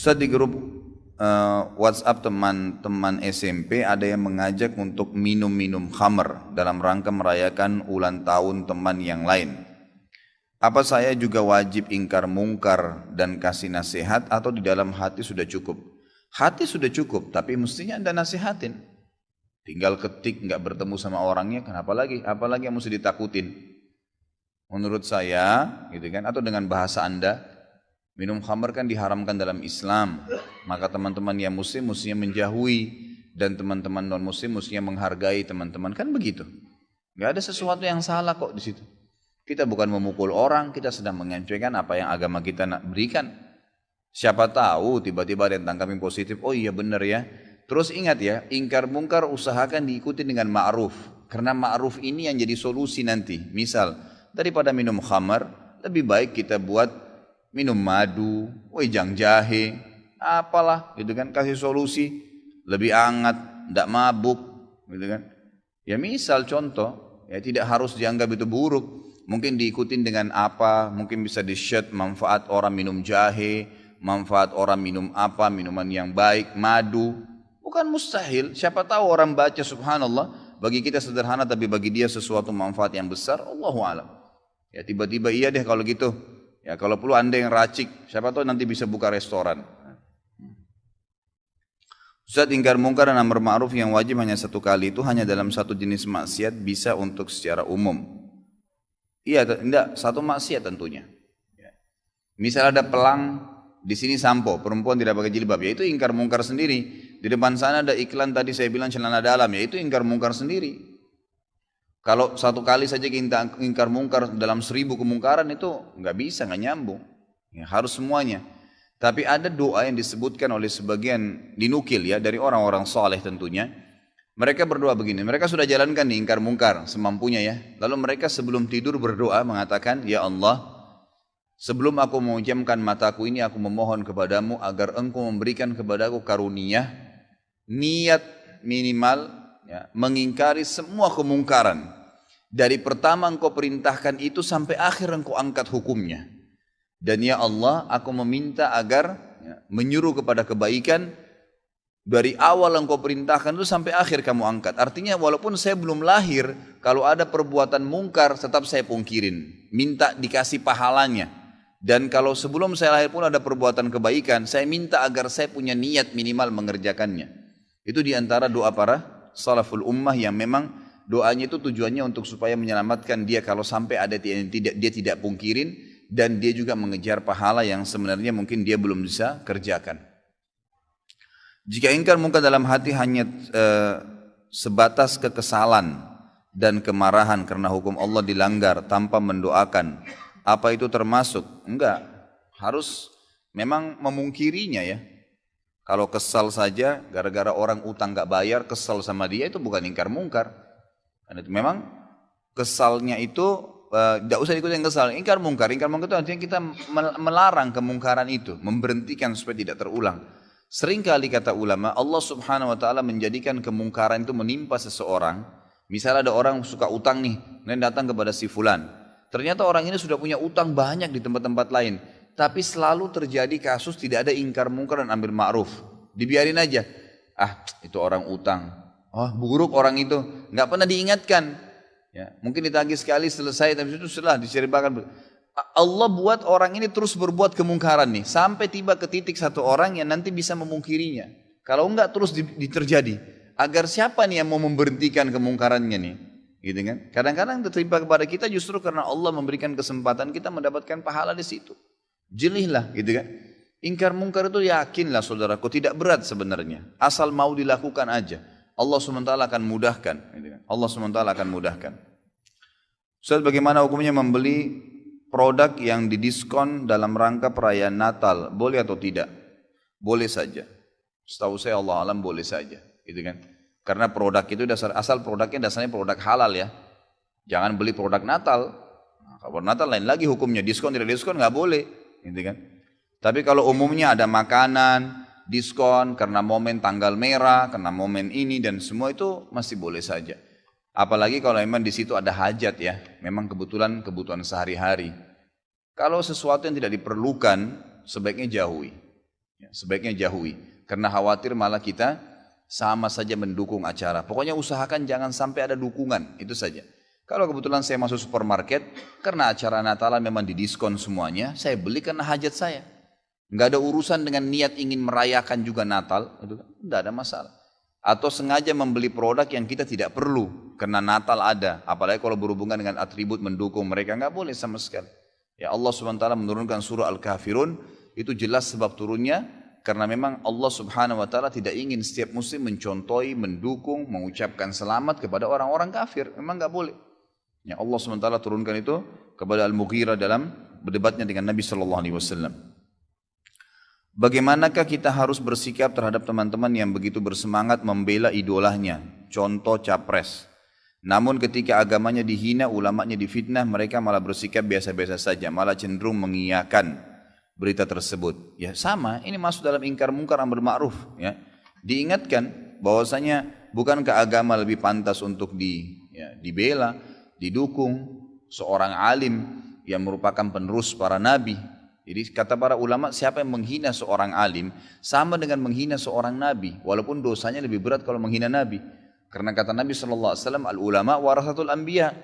Ustaz, di grup WhatsApp teman-teman SMP ada yang mengajak untuk minum-minum khamr dalam rangka merayakan ulang tahun teman yang lain. Apa saya juga wajib ingkar mungkar dan kasih nasihat atau di dalam hati sudah cukup? Hati sudah cukup, tapi mestinya Anda nasihatin. Tinggal ketik, nggak bertemu sama orangnya, kenapa lagi? Apalagi yang mesti ditakutin? Menurut saya, gitu kan? Atau dengan bahasa Anda, minum khamr kan diharamkan dalam Islam. Maka teman-teman yang muslim mestinya menjauhi, dan teman-teman non muslim mestinya menghargai teman-teman. Kan begitu. Nggak ada sesuatu yang salah kok di situ. Kita bukan memukul orang, kita sedang menyampaikan apa yang agama kita nak berikan. Siapa tahu tiba-tiba ada yang tangkapin positif, oh iya benar ya. Terus ingat ya, ingkar mungkar usahakan diikuti dengan ma'ruf. Karena ma'ruf ini yang jadi solusi nanti. Misal, daripada minum khamar, lebih baik kita buat minum madu, wejang jahe, apalah gitu kan, kasih solusi. Lebih hangat, tidak mabuk, gitu kan. Ya misal contoh, ya tidak harus dianggap itu buruk. Mungkin diikutin dengan apa, mungkin bisa di-share manfaat orang minum jahe, manfaat orang minum apa, minuman yang baik, madu. Bukan mustahil, siapa tahu orang baca subhanallah, bagi kita sederhana tapi bagi dia sesuatu manfaat yang besar, Allahu a'lam. Ya tiba-tiba iya deh kalau gitu. Ya kalau perlu Anda yang racik, siapa tahu nanti bisa buka restoran. Ustaz, ingkar mungkar dan amar ma'ruf yang wajib hanya satu kali itu hanya dalam satu jenis maksiat, bisa untuk secara umum. Iya, tidak satu maksiat tentunya. Misal ada pelang di sini sampo, perempuan tidak pakai jilbab, ya itu ingkar mungkar sendiri. Di depan sana ada iklan tadi saya bilang celana dalam, ya itu ingkar mungkar sendiri. Kalau satu kali saja kita ingkar mungkar dalam 1000 kemungkaran itu nggak bisa, nggak nyambung. Ya, harus semuanya. Tapi ada doa yang disebutkan oleh sebagian dinukil ya dari orang-orang soleh tentunya. Mereka berdoa begini, mereka sudah jalankan nih ingkar mungkar semampunya ya. Lalu mereka sebelum tidur berdoa mengatakan, ya Allah, sebelum aku memejamkan mataku ini aku memohon kepadamu agar engkau memberikan kepadaku karunia, niat minimal ya, mengingkari semua kemungkaran. Dari pertama engkau perintahkan itu sampai akhir engkau angkat hukumnya. Dan ya Allah, aku meminta agar ya, menyuruh kepada kebaikan. Dari awal engkau perintahkan itu sampai akhir kamu angkat. Artinya walaupun saya belum lahir, kalau ada perbuatan mungkar tetap saya pungkirin. Minta dikasih pahalanya. Dan kalau sebelum saya lahir pun ada perbuatan kebaikan, saya minta agar saya punya niat minimal mengerjakannya. Itu diantara doa para salaful ummah yang memang doanya itu tujuannya untuk supaya menyelamatkan dia kalau sampai ada dia tidak pungkirin. Dan dia juga mengejar pahala yang sebenarnya mungkin dia belum bisa kerjakan. Jika ingkar mungkar dalam hati hanya sebatas kekesalan dan kemarahan karena hukum Allah dilanggar tanpa mendoakan, apa itu termasuk? Enggak, harus memang memungkirinya ya. Kalau kesal saja gara-gara orang utang enggak bayar, kesal sama dia, itu bukan ingkar mungkar. Karena itu memang kesalnya itu tidak usah ikutin kesal. Ingkar mungkar itu artinya kita melarang kemungkaran itu, memberhentikan supaya tidak terulang. Seringkali kata ulama, Allah subhanahu wa ta'ala menjadikan kemungkaran itu menimpa seseorang. Misalnya ada orang suka utang nih, dan datang kepada si fulan. Ternyata orang ini sudah punya utang banyak di tempat-tempat lain. Tapi selalu terjadi kasus tidak ada ingkar mungkar dan amar ma'ruf. Dibiarin aja. Ah, itu orang utang. Oh, buruk orang itu. Nggak pernah diingatkan. Ya, mungkin ditagih sekali selesai, tapi itu setelah diceritakan. Allah buat orang ini terus berbuat kemungkaran nih, sampai tiba ke titik satu orang yang nanti bisa memungkirinya. Kalau enggak terus terjadi. Agar siapa nih yang mau memberhentikan kemungkarannya nih? Gitu kan? Kadang-kadang tertimpa kepada kita justru karena Allah memberikan kesempatan kita mendapatkan pahala di situ. Jelihlah, gitu kan? Ingkar mungkar itu yakinlah saudaraku tidak berat sebenarnya, asal mau dilakukan aja. Allah SWT akan mudahkan. Gitu kan? Allah SWT akan mudahkan. Ustaz, bagaimana hukumnya membeli produk yang didiskon dalam rangka perayaan Natal, boleh atau tidak? Boleh saja. Setahu saya Allah alam boleh saja, gitu kan? Karena produk itu asal produknya dasarnya produk halal ya. Jangan beli produk Natal. Nah, kalau Natal lain lagi hukumnya, diskon tidak diskon nggak boleh, gitu kan? Tapi kalau umumnya ada makanan diskon karena momen tanggal merah, karena momen ini dan semua itu masih boleh saja. Apalagi kalau memang di situ ada hajat ya, memang kebutuhan sehari-hari. Kalau sesuatu yang tidak diperlukan, sebaiknya jauhi. Ya, sebaiknya jauhi. Karena khawatir malah kita sama saja mendukung acara. Pokoknya usahakan jangan sampai ada dukungan, itu saja. Kalau kebetulan saya masuk supermarket, karena acara Natalan memang didiskon semuanya, saya beli karena hajat saya. Nggak ada urusan dengan niat ingin merayakan juga Natal, itu kan nggak ada masalah. Atau sengaja membeli produk yang kita tidak perlu, karena Natal ada. Apalagi kalau berhubungan dengan atribut mendukung mereka, nggak boleh sama sekali. Ya Allah SWT menurunkan surah Al-Kafirun, itu jelas sebab turunnya, karena memang Allah Subhanahu Wa Taala tidak ingin setiap muslim mencontohi, mendukung, mengucapkan selamat kepada orang-orang kafir. Memang nggak boleh. Ya Allah SWT turunkan itu kepada Al-Mughirah dalam berdebatnya dengan Nabi SAW. Bagaimanakah kita harus bersikap terhadap teman-teman yang begitu bersemangat membela idolanya, contoh capres. Namun ketika agamanya dihina, ulamanya difitnah, mereka malah bersikap biasa-biasa saja, malah cenderung mengiyakan berita tersebut. Ya sama, ini masuk dalam ingkar mungkar amar ma'ruf. Ya. Diingatkan bahwasanya bukankah agama lebih pantas untuk dibela, didukung seorang alim yang merupakan penerus para nabi. Jadi kata para ulama, siapa yang menghina seorang alim sama dengan menghina seorang nabi, walaupun dosanya lebih berat kalau menghina nabi. Karena kata Nabi SAW, al ulama warasatul anbiya,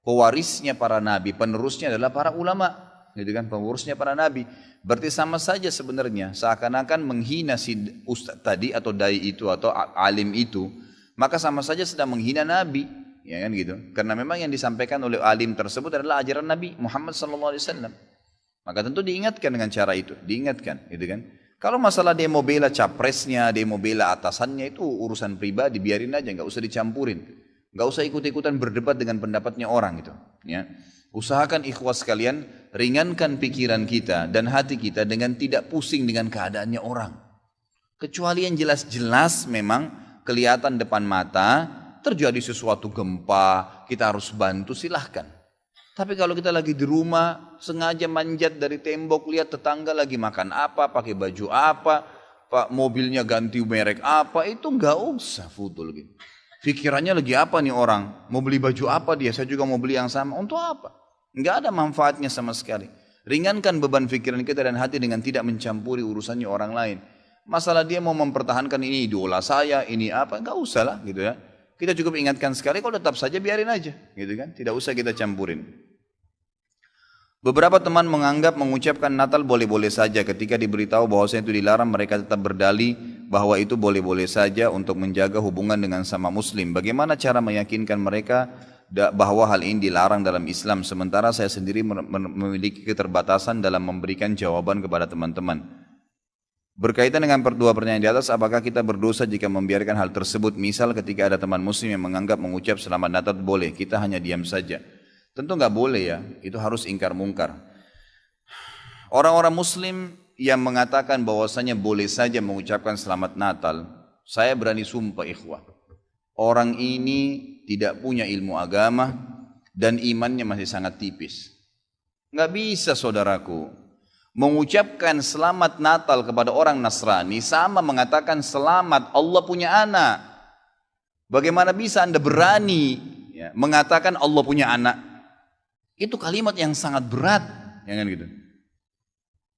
pewarisnya para nabi, penerusnya adalah para ulama, gitu kan, penerusnya para nabi. Berarti sama saja sebenarnya, seakan-akan menghina si ustaz tadi atau dai itu atau alim itu, maka sama saja sedang menghina nabi. Ya kan gitu, karena memang yang disampaikan oleh alim tersebut adalah ajaran Nabi Muhammad SAW. Maka tentu diingatkan dengan cara itu, diingatkan, gitu kan. Kalau masalah dia mau bela capresnya, dia mau bela atasannya, itu urusan pribadi, biarin aja, nggak usah dicampurin, nggak usah ikut-ikutan berdebat dengan pendapatnya orang gitu. Ya, usahakan ikhwas sekalian, ringankan pikiran kita dan hati kita dengan tidak pusing dengan keadaannya orang. Kecuali yang jelas-jelas memang kelihatan depan mata. Terjadi sesuatu gempa, kita harus bantu, silahkan. Tapi kalau kita lagi di rumah, sengaja manjat dari tembok, lihat tetangga lagi makan apa, pakai baju apa, pak mobilnya ganti merek apa, itu nggak usah futul gitu. Pikirannya lagi apa nih orang, mau beli baju apa dia, saya juga mau beli yang sama, untuk apa? Nggak ada manfaatnya sama sekali. Ringankan beban pikiran kita dan hati dengan tidak mencampuri urusannya orang lain. Masalah dia mau mempertahankan ini idola saya, ini apa, nggak usah lah gitu ya. Kita cukup ingatkan sekali, kalau tetap saja biarin aja, gitu kan? Tidak usah kita campurin. Beberapa teman menganggap mengucapkan Natal boleh-boleh saja, ketika diberitahu bahwasanya itu dilarang, mereka tetap berdalih bahwa itu boleh-boleh saja untuk menjaga hubungan dengan sama muslim. Bagaimana cara meyakinkan mereka bahwa hal ini dilarang dalam Islam, sementara saya sendiri memiliki keterbatasan dalam memberikan jawaban kepada teman-teman. Berkaitan dengan dua pertanyaan di atas, apakah kita berdosa jika membiarkan hal tersebut? Misal ketika ada teman muslim yang menganggap mengucap selamat Natal boleh, kita hanya diam saja. Tentu nggak boleh ya, itu harus ingkar mungkar. Orang-orang muslim yang mengatakan bahwasanya boleh saja mengucapkan selamat Natal, saya berani sumpah ikhwah, orang ini tidak punya ilmu agama dan imannya masih sangat tipis. Nggak bisa saudaraku mengucapkan selamat Natal kepada orang Nasrani sama mengatakan selamat Allah punya anak. Bagaimana bisa Anda berani mengatakan Allah punya anak? Itu kalimat yang sangat berat, ya kan gitu.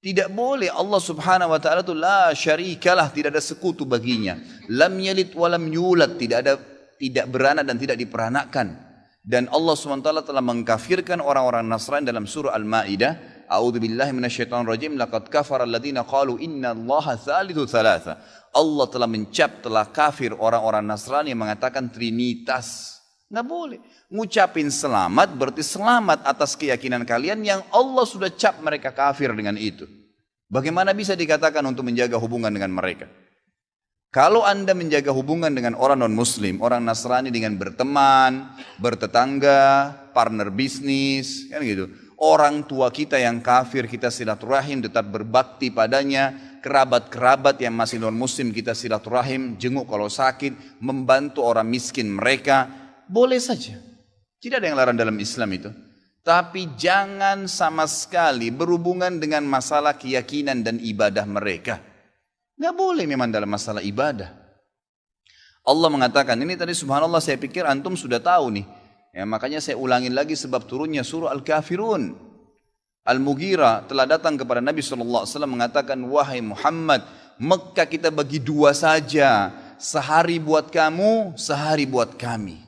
Tidak boleh. Allah Subhanahu wa taala itu la syarikalah, tidak ada sekutu baginya. Lam yalid wa lam yulad, tidak beranak dan tidak diperanakkan. Dan Allah Subhanahu wa taala telah mengkafirkan orang-orang Nasrani dalam surah Al-Maidah. A'udzubillahi minasyaitonir rajim, laqad kafara alladziina qalu innallaha tsalitsu tsalatsa. Allah telah kafir orang-orang Nasrani yang mengatakan trinitas. Nggak boleh. Ngucapin selamat berarti selamat atas keyakinan kalian yang Allah sudah cap mereka kafir dengan itu. Bagaimana bisa dikatakan untuk menjaga hubungan dengan mereka? Kalau Anda menjaga hubungan dengan orang non-muslim, orang Nasrani dengan berteman, bertetangga, partner bisnis, kan gitu. Orang tua kita yang kafir kita silaturahim, tetap berbakti padanya. Kerabat-kerabat yang masih non-muslim kita silaturahim, jenguk kalau sakit, membantu orang miskin mereka. Boleh saja. Tidak ada yang larang dalam Islam itu. Tapi jangan sama sekali berhubungan dengan masalah keyakinan dan ibadah mereka. Nggak boleh memang dalam masalah ibadah. Allah mengatakan, ini tadi subhanallah saya pikir antum sudah tahu nih. Ya, makanya saya ulangin lagi sebab turunnya surah Al-Kafirun. Al-Mughirah telah datang kepada Nabi SAW mengatakan, wahai Muhammad, Mekah kita bagi dua saja. Sehari buat kamu, sehari buat kami.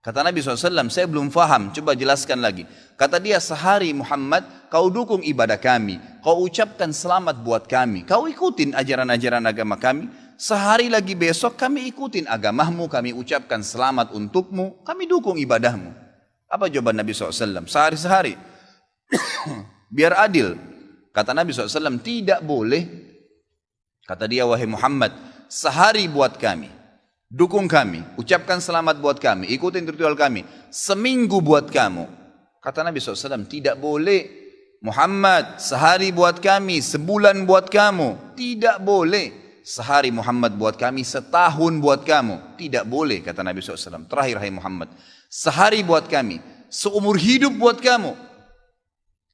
Kata Nabi SAW, saya belum faham, coba jelaskan lagi. Kata dia, sehari Muhammad, kau dukung ibadah kami. Kau ucapkan selamat buat kami. Kau ikutin ajaran-ajaran agama kami. Sehari lagi besok kami ikutin agamamu, kami ucapkan selamat untukmu, kami dukung ibadahmu. Apa jawaban Nabi SAW? Sehari-sehari. Biar adil. Kata Nabi SAW, tidak boleh. Kata dia, wahai Muhammad, sehari buat kami, dukung kami, ucapkan selamat buat kami, ikutin ritual kami. Seminggu buat kamu. Kata Nabi SAW, tidak boleh. Muhammad, sehari buat kami, sebulan buat kamu. Tidak boleh. Sehari Muhammad buat kami, setahun buat kamu. Tidak boleh, kata Nabi SAW. Terakhir, hai Muhammad, sehari buat kami, seumur hidup buat kamu.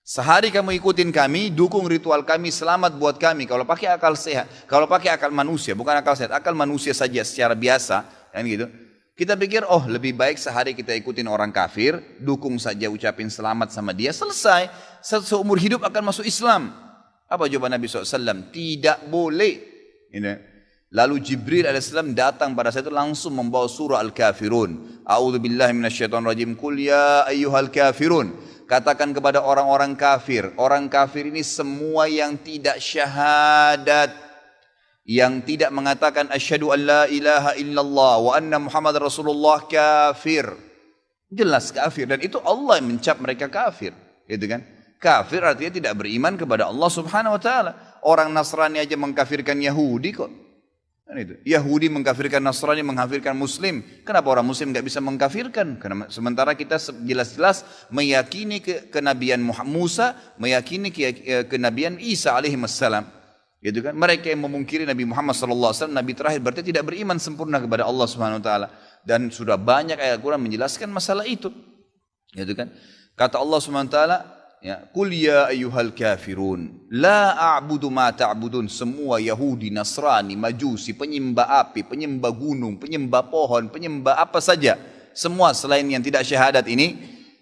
Sehari kamu ikutin kami, dukung ritual kami, selamat buat kami. Kalau pakai akal sehat, kalau pakai akal manusia, bukan akal sehat, akal manusia saja secara biasa, kan gitu. Kita pikir, oh lebih baik sehari kita ikutin orang kafir, dukung saja, ucapin selamat sama dia, selesai. Seumur hidup akan masuk Islam. Apa jawaban Nabi SAW? Tidak boleh. Lalu Jibril AS datang pada saat itu langsung membawa surah Al-Kafirun. A'udzubillahi minasyaitonirrajim. Qul ya ayyuhal kafirun. Katakan kepada orang-orang kafir. Orang kafir ini semua yang tidak syahadat, yang tidak mengatakan asyhadu an la ilaha illallah wa anna Muhammad Rasulullah, kafir. Jelas kafir, dan itu Allah yang mencap mereka kafir, gitu kan? Kafir artinya tidak beriman kepada Allah Subhanahu wa taala. Orang Nasrani aja mengkafirkan Yahudi kok. Yahudi mengkafirkan Nasrani, mengkafirkan Muslim. Kenapa orang Muslim nggak bisa mengkafirkan? Karena sementara kita jelas-jelas meyakini kenabian Musa, meyakini kenabian Isa alaihissalam. Gitu kan? Mereka yang memungkiri Nabi Muhammad SAW, Nabi terakhir, berarti tidak beriman sempurna kepada Allah Subhanahu Wa Taala. Dan sudah banyak ayat Al-Quran menjelaskan masalah itu. Gitu kan? Kata Allah Subhanahu Wa Taala, ya, Qul ya ayyuhal kafirun la a'budu ma ta'budun. Semua Yahudi, Nasrani, Majusi, penyembah api, penyembah gunung, penyembah pohon, penyembah apa saja, semua selain yang tidak syahadat ini,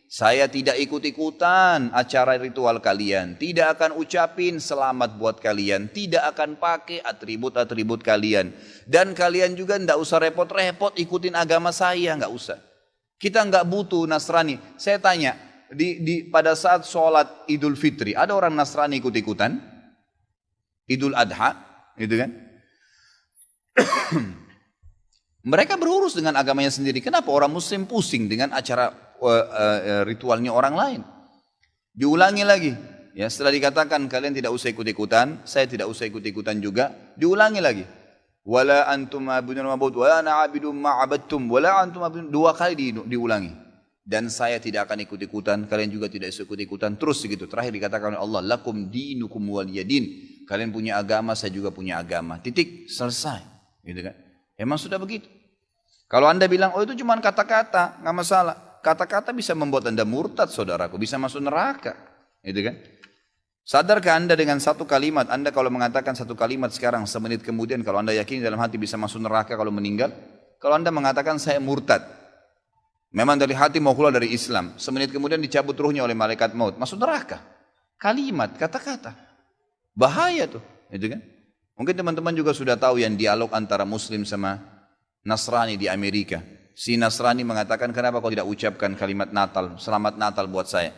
saya tidak ikut-ikutan acara ritual kalian, tidak akan ucapin selamat buat kalian, tidak akan pakai atribut-atribut kalian, dan kalian juga tidak usah repot-repot ikutin agama saya, nggak usah. Kita nggak butuh Nasrani. Saya tanya, pada saat sholat Idul Fitri, ada orang Nasrani ikut-ikutan? Idul Adha, gitu kan? Mereka berurus dengan agamanya sendiri. Kenapa orang Muslim pusing dengan acara ritualnya orang lain? Diulangi lagi. Ya, setelah dikatakan kalian tidak usah ikut-ikutan, saya tidak usah ikut-ikutan juga, diulangi lagi. Wala antum ma'budun ma'bud, wala ana 'abidun ma'abadtum, wala antum ma'budun. Dua kali diulangi. Dan saya tidak akan ikut-ikutan, kalian juga tidak ikut-ikutan, terus begitu. Terakhir dikatakan oleh Allah, lakum dinukum waliyadin. Kalian punya agama, saya juga punya agama. Titik, selesai. Gitu kan? Emang sudah begitu. Kalau anda bilang, oh itu cuma kata-kata, nggak masalah. Kata-kata bisa membuat anda murtad, saudaraku, bisa masuk neraka. Gitu kan? Sadarkah anda dengan satu kalimat, anda kalau mengatakan satu kalimat sekarang, semenit kemudian kalau anda yakin dalam hati bisa masuk neraka kalau meninggal. Kalau anda mengatakan saya murtad, memang dari hati mau keluar dari Islam, semenit kemudian dicabut ruhnya oleh malaikat maut, masuk neraka. Kalimat, kata-kata, bahaya tuh, gitu kan? Mungkin teman-teman juga sudah tahu yang dialog antara Muslim sama Nasrani di Amerika. Si Nasrani mengatakan, kenapa kau tidak ucapkan kalimat Natal, selamat Natal buat saya?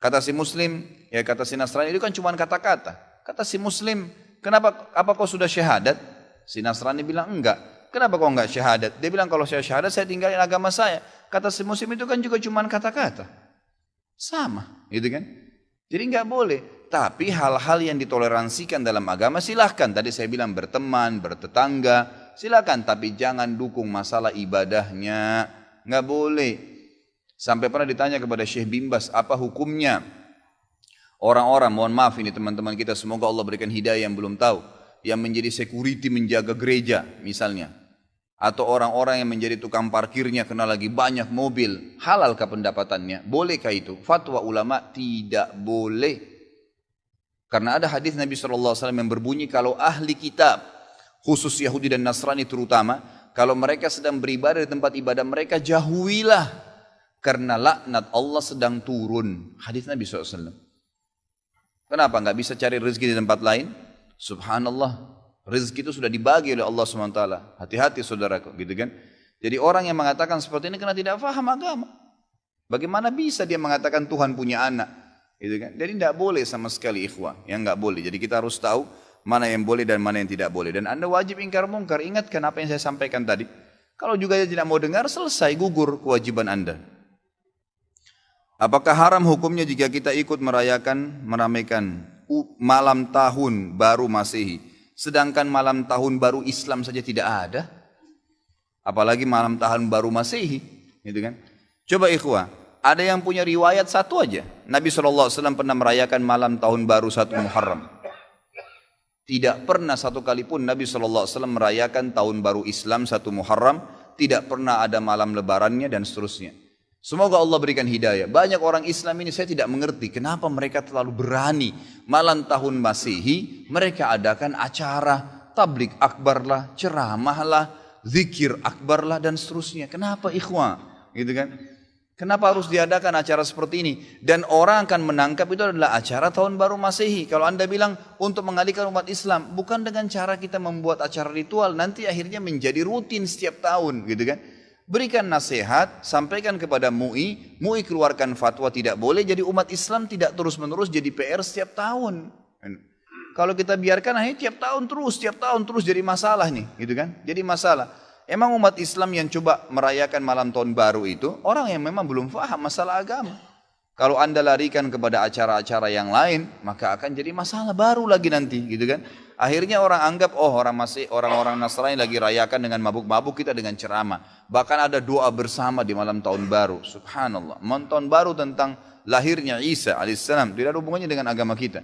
Kata si Muslim, ya kata si Nasrani, itu kan cuma kata-kata. Kata si Muslim, kenapa? Apa kau sudah syahadat? Si Nasrani bilang enggak. Kenapa kau enggak syahadat? Dia bilang kalau saya syahadat saya tinggalin agama saya. Kata si Muslim, itu kan juga cuma kata-kata. Sama, gitu kan? Jadi enggak boleh. Tapi hal-hal yang ditoleransikan dalam agama silahkan. Tadi saya bilang berteman, bertetangga, silahkan. Tapi jangan dukung masalah ibadahnya. Enggak boleh. Sampai pernah ditanya kepada Syekh Bimbas, apa hukumnya orang-orang, mohon maaf ini teman-teman kita, semoga Allah berikan hidayah yang belum tahu, yang menjadi security menjaga gereja misalnya, atau orang-orang yang menjadi tukang parkirnya karena lagi banyak mobil, halalkah pendapatannya? Bolehkah itu? Fatwa ulama tidak boleh. Karena ada hadis Nabi SAW yang berbunyi, kalau ahli kitab, khusus Yahudi dan Nasrani terutama, kalau mereka sedang beribadah di tempat ibadah mereka, jauhilah. Karena laknat Allah sedang turun. Hadis Nabi SAW. Kenapa nggak bisa cari rezeki di tempat lain? Subhanallah. Rezeki itu sudah dibagi oleh Allah SWT. Hati-hati saudaraku, gitu kan. Jadi orang yang mengatakan seperti ini karena tidak paham agama. Bagaimana bisa dia mengatakan Tuhan punya anak? Gitu kan. Jadi tidak boleh sama sekali ikhwah. Yang nggak boleh. Jadi kita harus tahu mana yang boleh dan mana yang tidak boleh. Dan Anda wajib ingkar mungkar. Ingatkan apa yang saya sampaikan tadi. Kalau juga dia tidak mau dengar, selesai, gugur kewajiban Anda. Apakah haram hukumnya jika kita ikut meramaikan malam tahun baru Masehi, sedangkan malam tahun baru Islam saja tidak ada? Apalagi malam tahun baru Masehi, gitu kan? Coba ikhwah, ada yang punya riwayat satu aja. Nabi SAW pernah merayakan malam tahun baru 1 Muharram. Tidak pernah satu kali pun Nabi SAW merayakan tahun baru Islam 1 Muharram. Tidak pernah ada malam lebarannya dan seterusnya. Semoga Allah berikan hidayah. Banyak orang Islam ini saya tidak mengerti kenapa mereka terlalu berani. Malam tahun Masehi mereka adakan acara tablik akbar lah, ceramah lah, zikir akbar lah dan seterusnya. Kenapa ikhwah? Gitu kan? Kenapa harus diadakan acara seperti ini? Dan orang akan menangkap itu adalah acara tahun baru Masehi. Kalau Anda bilang untuk mengalihkan umat Islam, bukan dengan cara kita membuat acara ritual, nanti akhirnya menjadi rutin setiap tahun, gitu kan? Berikan nasihat, sampaikan kepada MUI, MUI keluarkan fatwa tidak boleh, jadi umat Islam tidak terus-menerus jadi PR setiap tahun. Kalau kita biarkan akhirnya tiap tahun terus jadi masalah nih, gitu kan? Jadi masalah. Emang umat Islam yang coba merayakan malam tahun baru itu orang yang memang belum paham masalah agama. Kalau Anda larikan kepada acara-acara yang lain, maka akan jadi masalah baru lagi nanti, gitu kan? Akhirnya orang anggap, oh orang-orang Nasrani lagi rayakan dengan mabuk-mabuk, kita dengan ceramah. Bahkan ada doa bersama di malam tahun baru. Subhanallah. Malam tahun baru tentang lahirnya Isa alaihissalam tidak ada hubungannya dengan agama kita.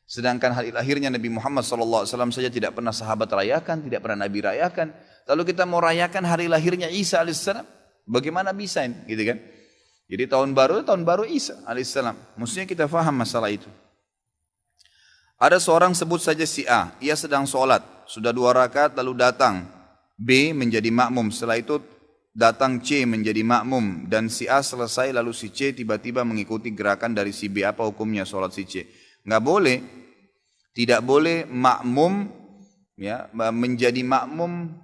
Sedangkan hari lahirnya Nabi Muhammad SAW saja tidak pernah sahabat rayakan, tidak pernah Nabi rayakan. Lalu kita mau rayakan hari lahirnya Isa alaihissalam, bagaimana bisa ini, gitu kan? Jadi tahun baru Isa alaihissalam. Mestinya kita faham masalah itu. Ada seorang sebut saja si A, ia sedang sholat, sudah 2 rakaat lalu datang B menjadi makmum, setelah itu datang C menjadi makmum dan si A selesai lalu si C tiba-tiba mengikuti gerakan dari si B. Apa hukumnya sholat si C? Nggak boleh, tidak boleh makmum ya menjadi makmum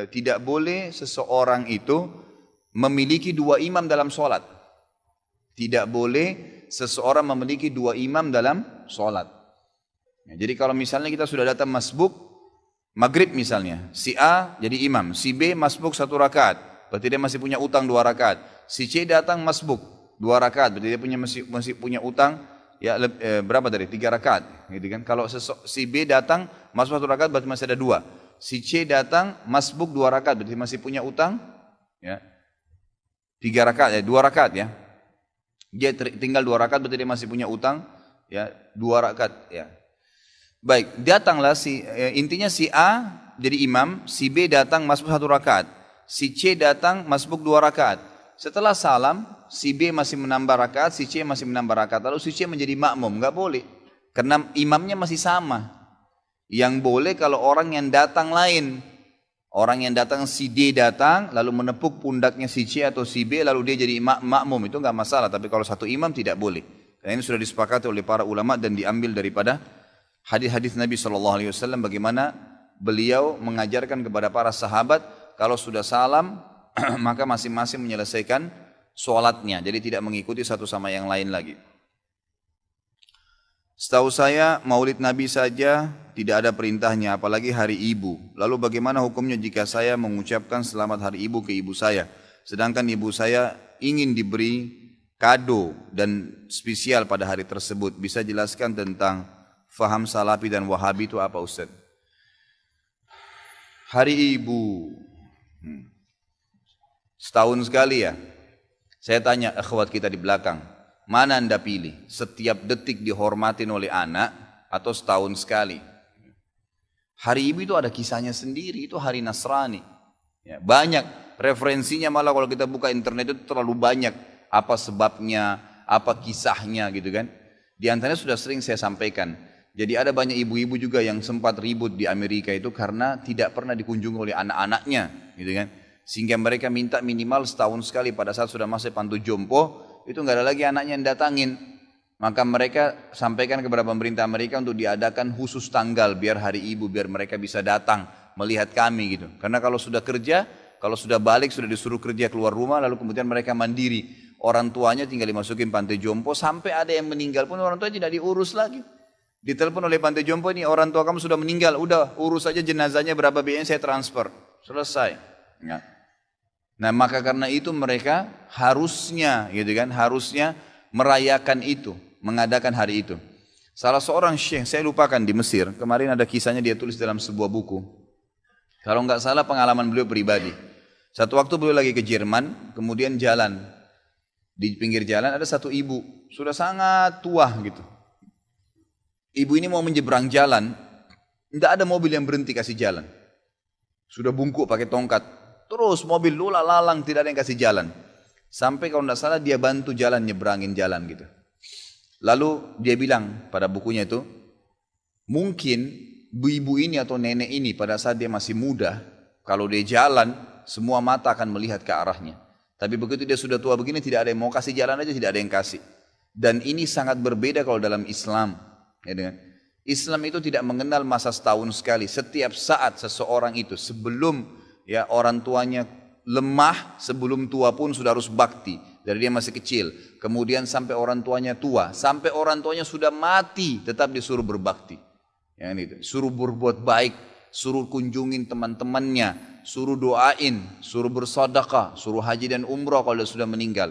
tidak boleh seseorang itu memiliki 2 imam dalam sholat. Tidak boleh seseorang memiliki 2 imam dalam sholat. Ya, jadi kalau misalnya kita sudah datang masbuk, maghrib misalnya, si A jadi imam, si B masbuk 1 rakaat, berarti dia masih punya utang 2 rakaat. Si C datang masbuk 2 rakaat, berarti dia masih punya utang ya berapa dari 3 rakaat, gitu kan? Kalau si B datang masbuk 1 rakaat, berarti masih ada 2. Si C datang masbuk 2 rakaat, berarti masih punya utang ya 3 rakaat ya, 2 rakaat ya. Dia tinggal 2 rakaat, berarti dia masih punya utang ya 2 rakaat ya. Baik, datanglah intinya si A jadi imam, si B datang masbuk 1 rakaat, si C datang masbuk 2 rakaat. Setelah salam, si B masih menambah rakaat, si C masih menambah rakaat, lalu si C menjadi makmum, enggak boleh. Karena imamnya masih sama. Yang boleh kalau orang yang datang lain. Orang yang datang si D datang lalu menepuk pundaknya si C atau si B lalu dia jadi makmum, itu enggak masalah. Tapi kalau satu imam tidak boleh. Karena ini sudah disepakati oleh para ulama dan diambil daripada hadis-hadis Nabi SAW bagaimana beliau mengajarkan kepada para sahabat kalau sudah salam maka masing-masing menyelesaikan sholatnya. Jadi tidak mengikuti satu sama yang lain lagi. Setahu saya maulid Nabi saja tidak ada perintahnya, apalagi hari ibu. Lalu bagaimana hukumnya jika saya mengucapkan selamat hari ibu ke ibu saya, sedangkan ibu saya ingin diberi kado dan spesial pada hari tersebut? Bisa jelaskan tentang faham Salafi dan Wahabi itu apa Ustaz? Hari ibu setahun sekali ya. Saya tanya akhwat kita di belakang, mana anda pilih? Setiap detik dihormatin oleh anak atau setahun sekali? Hari ibu itu ada kisahnya sendiri, itu hari Nasrani. Ya, banyak referensinya, malah kalau kita buka internet itu terlalu banyak. Apa sebabnya, apa kisahnya gitu kan. Di antaranya sudah sering saya sampaikan. Jadi ada banyak ibu-ibu juga yang sempat ribut di Amerika itu karena tidak pernah dikunjungi oleh anak-anaknya gitu kan. Sehingga mereka minta minimal setahun sekali pada saat sudah masuk pantu jompo, itu nggak ada lagi anaknya yang datangin. Maka mereka sampaikan kepada pemerintah Amerika untuk diadakan khusus tanggal biar hari ibu, biar mereka bisa datang melihat kami gitu. Karena kalau sudah kerja, kalau sudah balik, sudah disuruh kerja keluar rumah, lalu kemudian mereka mandiri. Orang tuanya tinggal dimasukin panti jompo, sampai ada yang meninggal pun orang tuanya tidak diurus lagi. Ditelepon oleh panti jompo, ini orang tua kamu sudah meninggal, udah urus saja jenazahnya berapa biayanya saya transfer. Selesai. Ya. Nah maka karena itu mereka harusnya gitu kan, harusnya merayakan itu, mengadakan hari itu. Salah seorang syekh, saya lupakan di Mesir, kemarin ada kisahnya dia tulis dalam sebuah buku. Kalau nggak salah pengalaman beliau pribadi. Satu waktu beliau lagi ke Jerman, kemudian jalan. Di pinggir jalan ada satu ibu, sudah sangat tua gitu. Ibu ini mau menyeberang jalan, tidak ada mobil yang berhenti kasih jalan. Sudah bungkuk pakai tongkat, terus mobil lula lalang tidak ada yang kasih jalan. Sampai kalau tidak salah dia bantu jalan, nyebrangin jalan gitu. Lalu dia bilang pada bukunya itu, mungkin ibu ini atau nenek ini pada saat dia masih muda, kalau dia jalan, semua mata akan melihat ke arahnya. Tapi begitu dia sudah tua begini, tidak ada yang mau kasih jalan aja, tidak ada yang kasih. Dan ini sangat berbeda kalau dalam Islam. Ya, Islam itu tidak mengenal masa setahun sekali. Setiap saat seseorang itu sebelum ya orang tuanya lemah, sebelum tua pun sudah harus bakti. Dari dia masih kecil, kemudian sampai orang tuanya tua, sampai orang tuanya sudah mati, tetap disuruh berbakti. Ya, itu. Suruh berbuat baik, suruh kunjungin teman-temannya, suruh doain, suruh bersedekah, suruh haji dan umrah kalau dia sudah meninggal.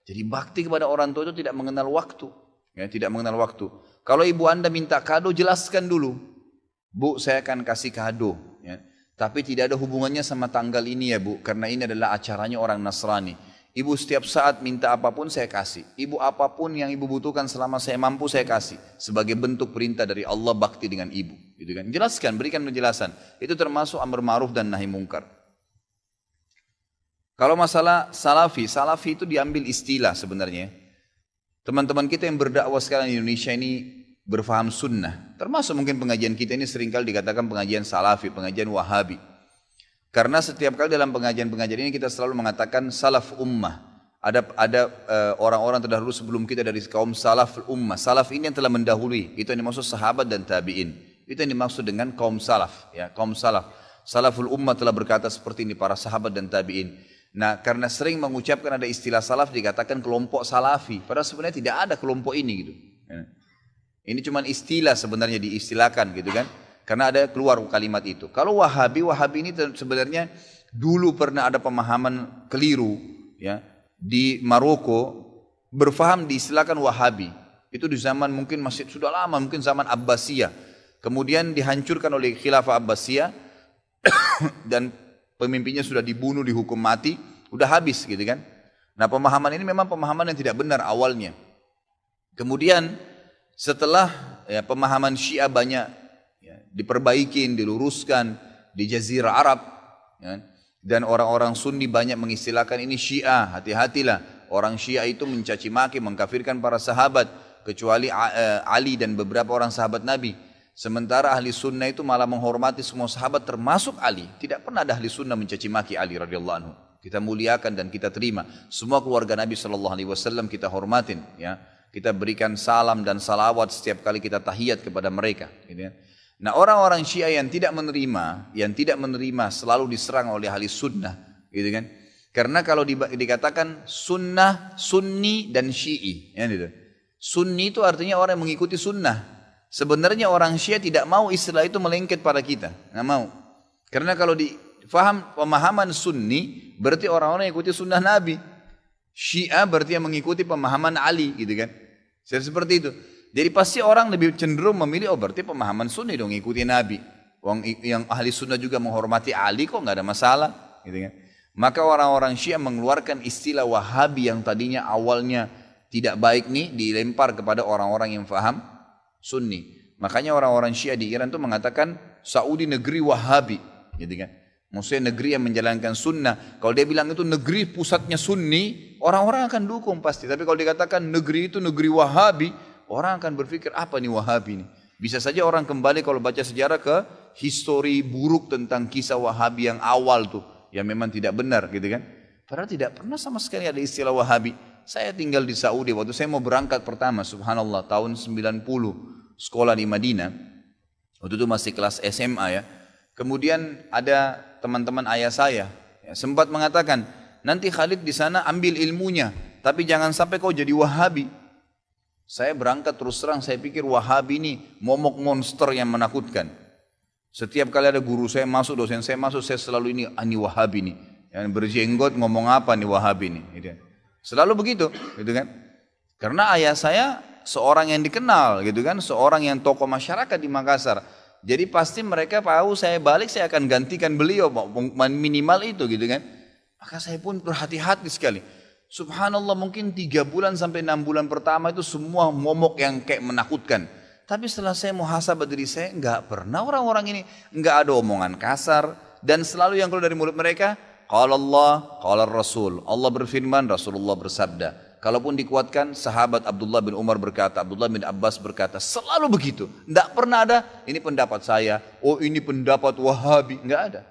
Jadi bakti kepada orang tua itu tidak mengenal waktu. Ya, tidak mengenal waktu. Kalau ibu anda minta kado, jelaskan dulu. Bu, saya akan kasih kado. Ya. Tapi tidak ada hubungannya sama tanggal ini ya bu, karena ini adalah acaranya orang Nasrani. Ibu setiap saat minta apapun saya kasih. Ibu apapun yang ibu butuhkan selama saya mampu saya kasih. Sebagai bentuk perintah dari Allah bakti dengan ibu. Gitu kan? Jelaskan, berikan penjelasan. Itu termasuk amar ma'ruf dan nahi mungkar. Kalau masalah salafi, salafi itu diambil istilah sebenarnya. Teman-teman kita yang berdakwah sekarang di Indonesia ini berfaham sunnah. Termasuk mungkin pengajian kita ini seringkali dikatakan pengajian salafi, pengajian wahabi. Karena setiap kali dalam pengajian-pengajian ini kita selalu mengatakan salaf ummah. Ada orang-orang terdahulu sebelum kita dari kaum salaf ummah. Salaf ini yang telah mendahului. Itu yang dimaksud sahabat dan tabi'in. Itu yang dimaksud dengan kaum salaf. Ya, kaum salaf. Salaful ummah telah berkata seperti ini para sahabat dan tabi'in. Nah karena sering mengucapkan ada istilah salaf dikatakan kelompok salafi. Padahal sebenarnya tidak ada kelompok ini gitu. Ini cuma istilah sebenarnya diistilahkan gitu kan. Karena ada keluar kalimat itu. Kalau Wahabi, Wahabi ini sebenarnya dulu pernah ada pemahaman keliru ya di Maroko berfaham diistilahkan Wahabi. Itu di zaman mungkin masih sudah lama, mungkin zaman Abbasiyah. Kemudian dihancurkan oleh Khilafah Abbasiyah dan pemimpinnya sudah dibunuh, dihukum mati, udah habis gitu kan. Nah pemahaman ini memang pemahaman yang tidak benar awalnya. Kemudian setelah ya, pemahaman Syiah banyak diperbaikin, diluruskan di Jazirah Arab ya. Dan orang-orang Sunni banyak mengistilahkan ini Syiah, hati-hatilah orang Syiah itu mencaci maki, mengkafirkan para sahabat kecuali Ali dan beberapa orang sahabat Nabi. Sementara ahli sunnah itu malah menghormati semua sahabat termasuk Ali. Tidak pernah ada ahli sunnah mencaci maki Ali radhiyallahu anhu. Kita muliakan dan kita terima. Semua keluarga Nabi SAW kita hormatin ya. Kita berikan salam dan salawat setiap kali kita tahiyat kepada mereka gitu ya. Nah orang-orang Syiah yang tidak menerima selalu diserang oleh ahli sunnah, gitu kan? Karena kalau dikatakan sunnah, sunni dan syi'i, ya gitu. Sunni itu artinya orang yang mengikuti sunnah. Sebenarnya orang Syiah tidak mau istilah itu melengket pada kita, nggak mau. Karena kalau difaham pemahaman sunni berarti orang-orang yang ikuti sunnah Nabi. Syiah berarti yang mengikuti pemahaman Ali, gitu kan? Seperti itu. Jadi pasti orang lebih cenderung memilih, oh berarti pemahaman sunni dong, ikuti Nabi. Yang ahli sunnah juga menghormati Ali kok nggak ada masalah. Gitu kan? Maka orang-orang Syiah mengeluarkan istilah Wahabi yang tadinya awalnya tidak baik nih, dilempar kepada orang-orang yang faham sunni. Makanya orang-orang Syiah di Iran itu mengatakan Saudi negeri Wahabi. Gitu kan? Maksudnya negeri yang menjalankan sunnah. Kalau dia bilang itu negeri pusatnya sunni, orang-orang akan dukung pasti. Tapi kalau dikatakan negeri itu negeri Wahabi, orang akan berpikir apa nih Wahabi ini? Bisa saja orang kembali kalau baca sejarah ke histori buruk tentang kisah Wahabi yang awal tuh. Yang memang tidak benar gitu kan. Padahal tidak pernah sama sekali ada istilah Wahabi. Saya tinggal di Saudi, waktu saya mau berangkat pertama, subhanallah, tahun 90, sekolah di Madinah. Waktu itu masih kelas SMA ya. Kemudian ada teman-teman ayah saya, ya, sempat mengatakan, nanti Khalid di sana ambil ilmunya, tapi jangan sampai kau jadi Wahabi. Saya berangkat terus terang, saya pikir Wahabi ini momok monster yang menakutkan. Setiap kali ada guru saya masuk, dosen saya masuk, saya selalu ini Wahabi nih. Yang berjenggot ngomong apa nih Wahabi nih. Gitu. Selalu begitu, gitu kan. Karena ayah saya seorang yang dikenal, gitu kan, seorang yang tokoh masyarakat di Makassar. Jadi pasti mereka tahu saya balik, saya akan gantikan beliau, minimal itu, gitu kan. Maka saya pun berhati-hati sekali. Subhanallah, mungkin 3 bulan sampai 6 bulan pertama itu semua momok yang kayak menakutkan. Tapi setelah saya muhasabah diri saya, enggak pernah orang-orang ini, enggak ada omongan kasar. Dan selalu yang keluar dari mulut mereka, qala Allah, qala Rasul. Allah berfirman, Rasulullah bersabda. Kalaupun dikuatkan, sahabat Abdullah bin Umar berkata, Abdullah bin Abbas berkata, selalu begitu. Tidak pernah ada, ini pendapat saya, oh ini pendapat Wahabi, enggak ada.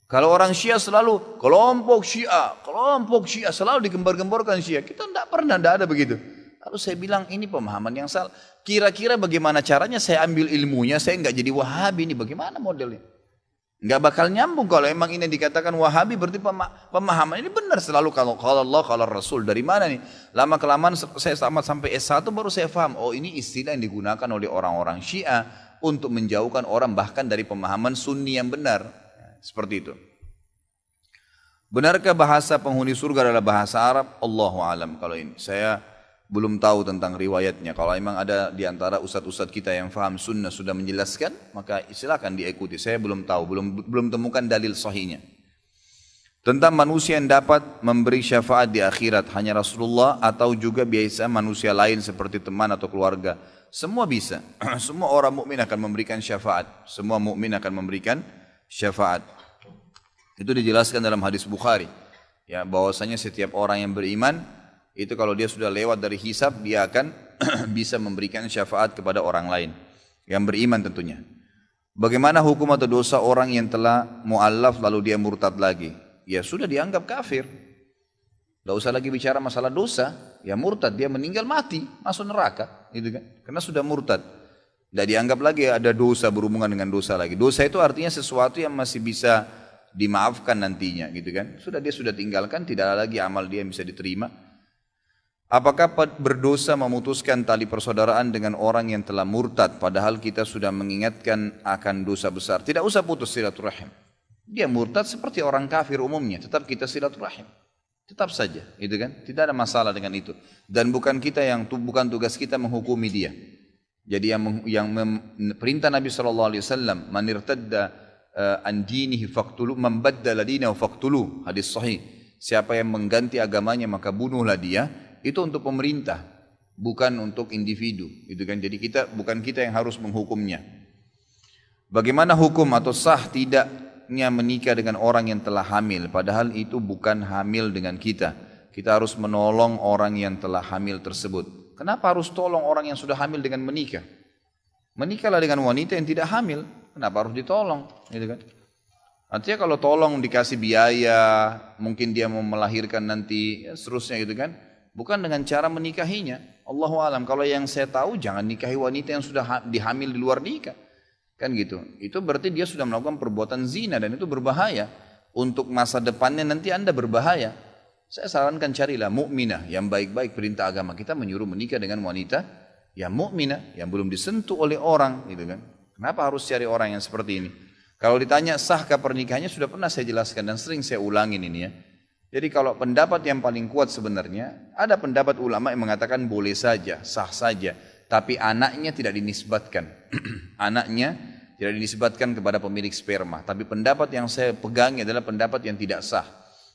Kalau orang Syiah selalu, kelompok Syiah, selalu digembar-gemborkan Syiah. Kita tidak pernah, tidak ada begitu. Lalu saya bilang, ini pemahaman yang salah. Kira-kira bagaimana caranya saya ambil ilmunya, saya enggak jadi Wahabi, ini bagaimana modelnya? Enggak bakal nyambung kalau emang ini dikatakan Wahabi, berarti pemahaman ini benar selalu kalau Allah, kalau Rasul. Dari mana nih? Lama kelamaan saya sampai S1 baru saya paham, oh ini istilah yang digunakan oleh orang-orang Syiah untuk menjauhkan orang bahkan dari pemahaman Sunni yang benar. Seperti itu. Benarkah bahasa penghuni surga adalah bahasa Arab? Allahu alam kalau ini. Saya belum tahu tentang riwayatnya. Kalau memang ada di antara ustadz-ustadz kita yang faham sunnah sudah menjelaskan, maka silakan diikuti. Saya belum tahu, belum temukan dalil sahihnya. Tentang manusia yang dapat memberi syafaat di akhirat, hanya Rasulullah atau juga biasa manusia lain seperti teman atau keluarga. Semua bisa. Semua orang mukmin akan memberikan syafaat. Semua mukmin akan memberikan syafaat. Itu dijelaskan dalam hadis Bukhari. Ya, bahwasanya setiap orang yang beriman itu kalau dia sudah lewat dari hisab, dia akan bisa memberikan syafaat kepada orang lain yang beriman tentunya. Bagaimana hukum atau dosa orang yang telah mu'allaf lalu dia murtad lagi? Ya sudah dianggap kafir. Tidak usah lagi bicara masalah dosa. Ya murtad, dia meninggal mati, masuk neraka, gitu kan? Karena sudah murtad. Tidak dianggap lagi ada dosa berhubungan dengan dosa lagi. Dosa itu artinya sesuatu yang masih bisa dimaafkan nantinya, gitu kan? Dia sudah tinggalkan, tidak ada lagi amal dia yang bisa diterima. Apakah berdosa memutuskan tali persaudaraan dengan orang yang telah murtad padahal kita sudah mengingatkan akan dosa besar? Tidak usah putus silaturahim. Dia murtad seperti orang kafir umumnya, tetap kita silaturahim. Tetap saja, gitu kan? Tidak ada masalah dengan itu. Dan bukan tugas kita menghukumi dia. Jadi perintah Nabi SAW, man irtadda an dinihi faqtulu, man baddala dinahu faqtulu, hadis sahih. Siapa yang mengganti agamanya maka bunuhlah dia. Itu untuk pemerintah, bukan untuk individu, gitu kan? Jadi bukan kita yang harus menghukumnya. Bagaimana hukum atau sah tidaknya menikah dengan orang yang telah hamil, padahal itu bukan hamil dengan kita. Kita harus menolong orang yang telah hamil tersebut. Kenapa harus tolong orang yang sudah hamil dengan menikah? Menikahlah dengan wanita yang tidak hamil. Kenapa harus ditolong? Gitu kan? Artinya kalau tolong dikasih biaya, mungkin dia mau melahirkan nanti, ya seterusnya gitu kan? Bukan dengan cara menikahinya. Allahu alam. Kalau yang saya tahu jangan nikahi wanita yang sudah dihamil di luar nikah. Kan gitu. Itu berarti dia sudah melakukan perbuatan zina dan itu berbahaya. Untuk masa depannya nanti Anda berbahaya. Saya sarankan carilah mukminah yang baik-baik. Perintah agama kita menyuruh menikah dengan wanita yang mukminah, yang belum disentuh oleh orang, gitu kan. Kenapa harus cari orang yang seperti ini? Kalau ditanya sahkah pernikahannya, sudah pernah saya jelaskan dan sering saya ulangin ini ya. Jadi kalau pendapat yang paling kuat sebenarnya, ada pendapat ulama yang mengatakan boleh saja, sah saja, tapi anaknya tidak dinisbatkan. Anaknya tidak dinisbatkan kepada pemilik sperma. Tapi pendapat yang saya pegang adalah pendapat yang tidak sah.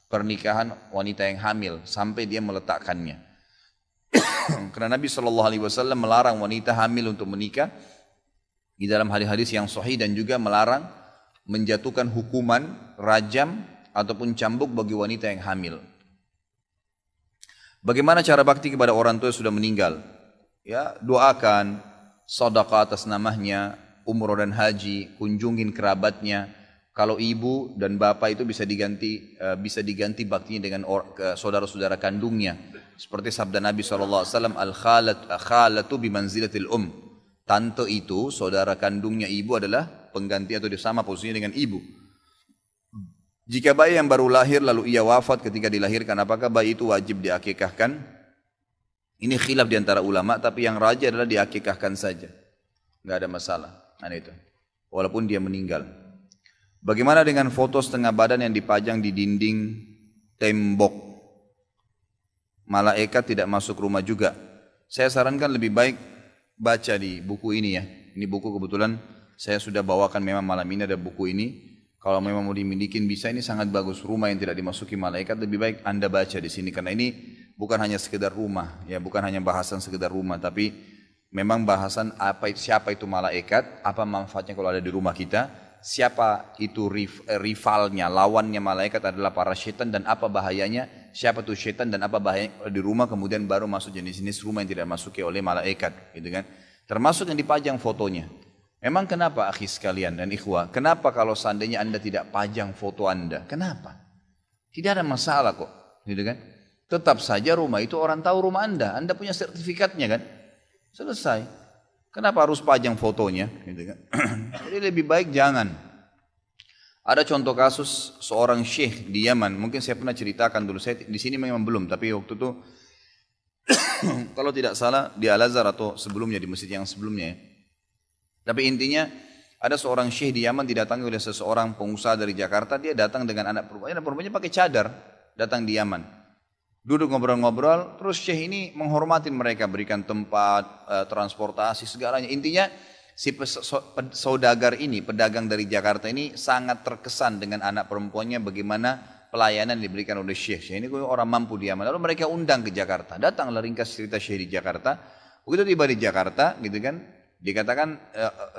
Pernikahan wanita yang hamil sampai dia meletakkannya. Karena Nabi SAW melarang wanita hamil untuk menikah di dalam hadis-hadis yang sahih dan juga melarang menjatuhkan hukuman rajam ataupun cambuk bagi wanita yang hamil. Bagaimana cara bakti kepada orang tua yang sudah meninggal? Ya, doakan, sedekah atas namanya, umroh dan haji, kunjungin kerabatnya, Kalau ibu dan bapak itu bisa diganti baktinya dengan saudara-saudara kandungnya. Seperti sabda Nabi SAW, al-khalatu bimanzilatil Tante itu, saudara kandungnya ibu adalah pengganti atau sama posisinya dengan ibu. Jika bayi yang baru lahir lalu ia wafat ketika dilahirkan, apakah bayi itu wajib diakikahkan? Ini khilaf di antara ulama, tapi yang rajih adalah diakikahkan saja. Nggak ada masalah. Nah, itu. Walaupun dia meninggal. Bagaimana dengan foto setengah badan yang dipajang di dinding tembok? Malaikat tidak masuk rumah juga. Saya sarankan lebih baik baca di buku ini ya. Ini buku kebetulan saya sudah bawakan, memang malam ini ada buku ini. Kalau memang mau dimilikin bisa, ini sangat bagus. Rumah yang tidak dimasuki malaikat, lebih baik Anda baca di sini. Karena ini bukan hanya sekedar rumah, ya, bukan hanya bahasan sekedar rumah, tapi memang bahasan siapa itu malaikat, apa manfaatnya kalau ada di rumah kita, siapa itu rivalnya, lawannya malaikat adalah para syaitan, dan apa bahayanya, siapa itu syaitan dan apa bahayanya di rumah, kemudian baru masuk jenis-jenis rumah yang tidak dimasuki oleh malaikat, gitu kan. Termasuk yang dipajang fotonya. Memang kenapa akhi sekalian dan ikhwah, kenapa kalau seandainya Anda tidak pajang foto Anda? Kenapa? Tidak ada masalah kok, gitu kan? Tetap saja rumah itu orang tahu rumah Anda punya sertifikatnya kan? Selesai. Kenapa harus pajang fotonya? Gitu kan? Jadi lebih baik jangan. Ada contoh kasus seorang syekh di Yaman, mungkin saya pernah ceritakan dulu, saya di sini memang belum, tapi waktu itu kalau tidak salah di Al-Azhar atau sebelumnya di masjid yang sebelumnya ya. Tapi intinya ada seorang syekh di Yaman didatangi oleh seseorang pengusaha dari Jakarta. Dia datang dengan anak perempuannya pakai cadar, datang di Yaman. Duduk ngobrol-ngobrol, terus syekh ini menghormati mereka, berikan tempat, transportasi, segalanya. Intinya si saudagar ini, pedagang dari Jakarta ini sangat terkesan dengan anak perempuannya, bagaimana pelayanan diberikan oleh syekh. Syekh ini orang mampu di Yaman. Lalu mereka undang ke Jakarta. Datanglah ringkas cerita syekh di Jakarta. Begitu tiba di Jakarta, gitu kan, dikatakan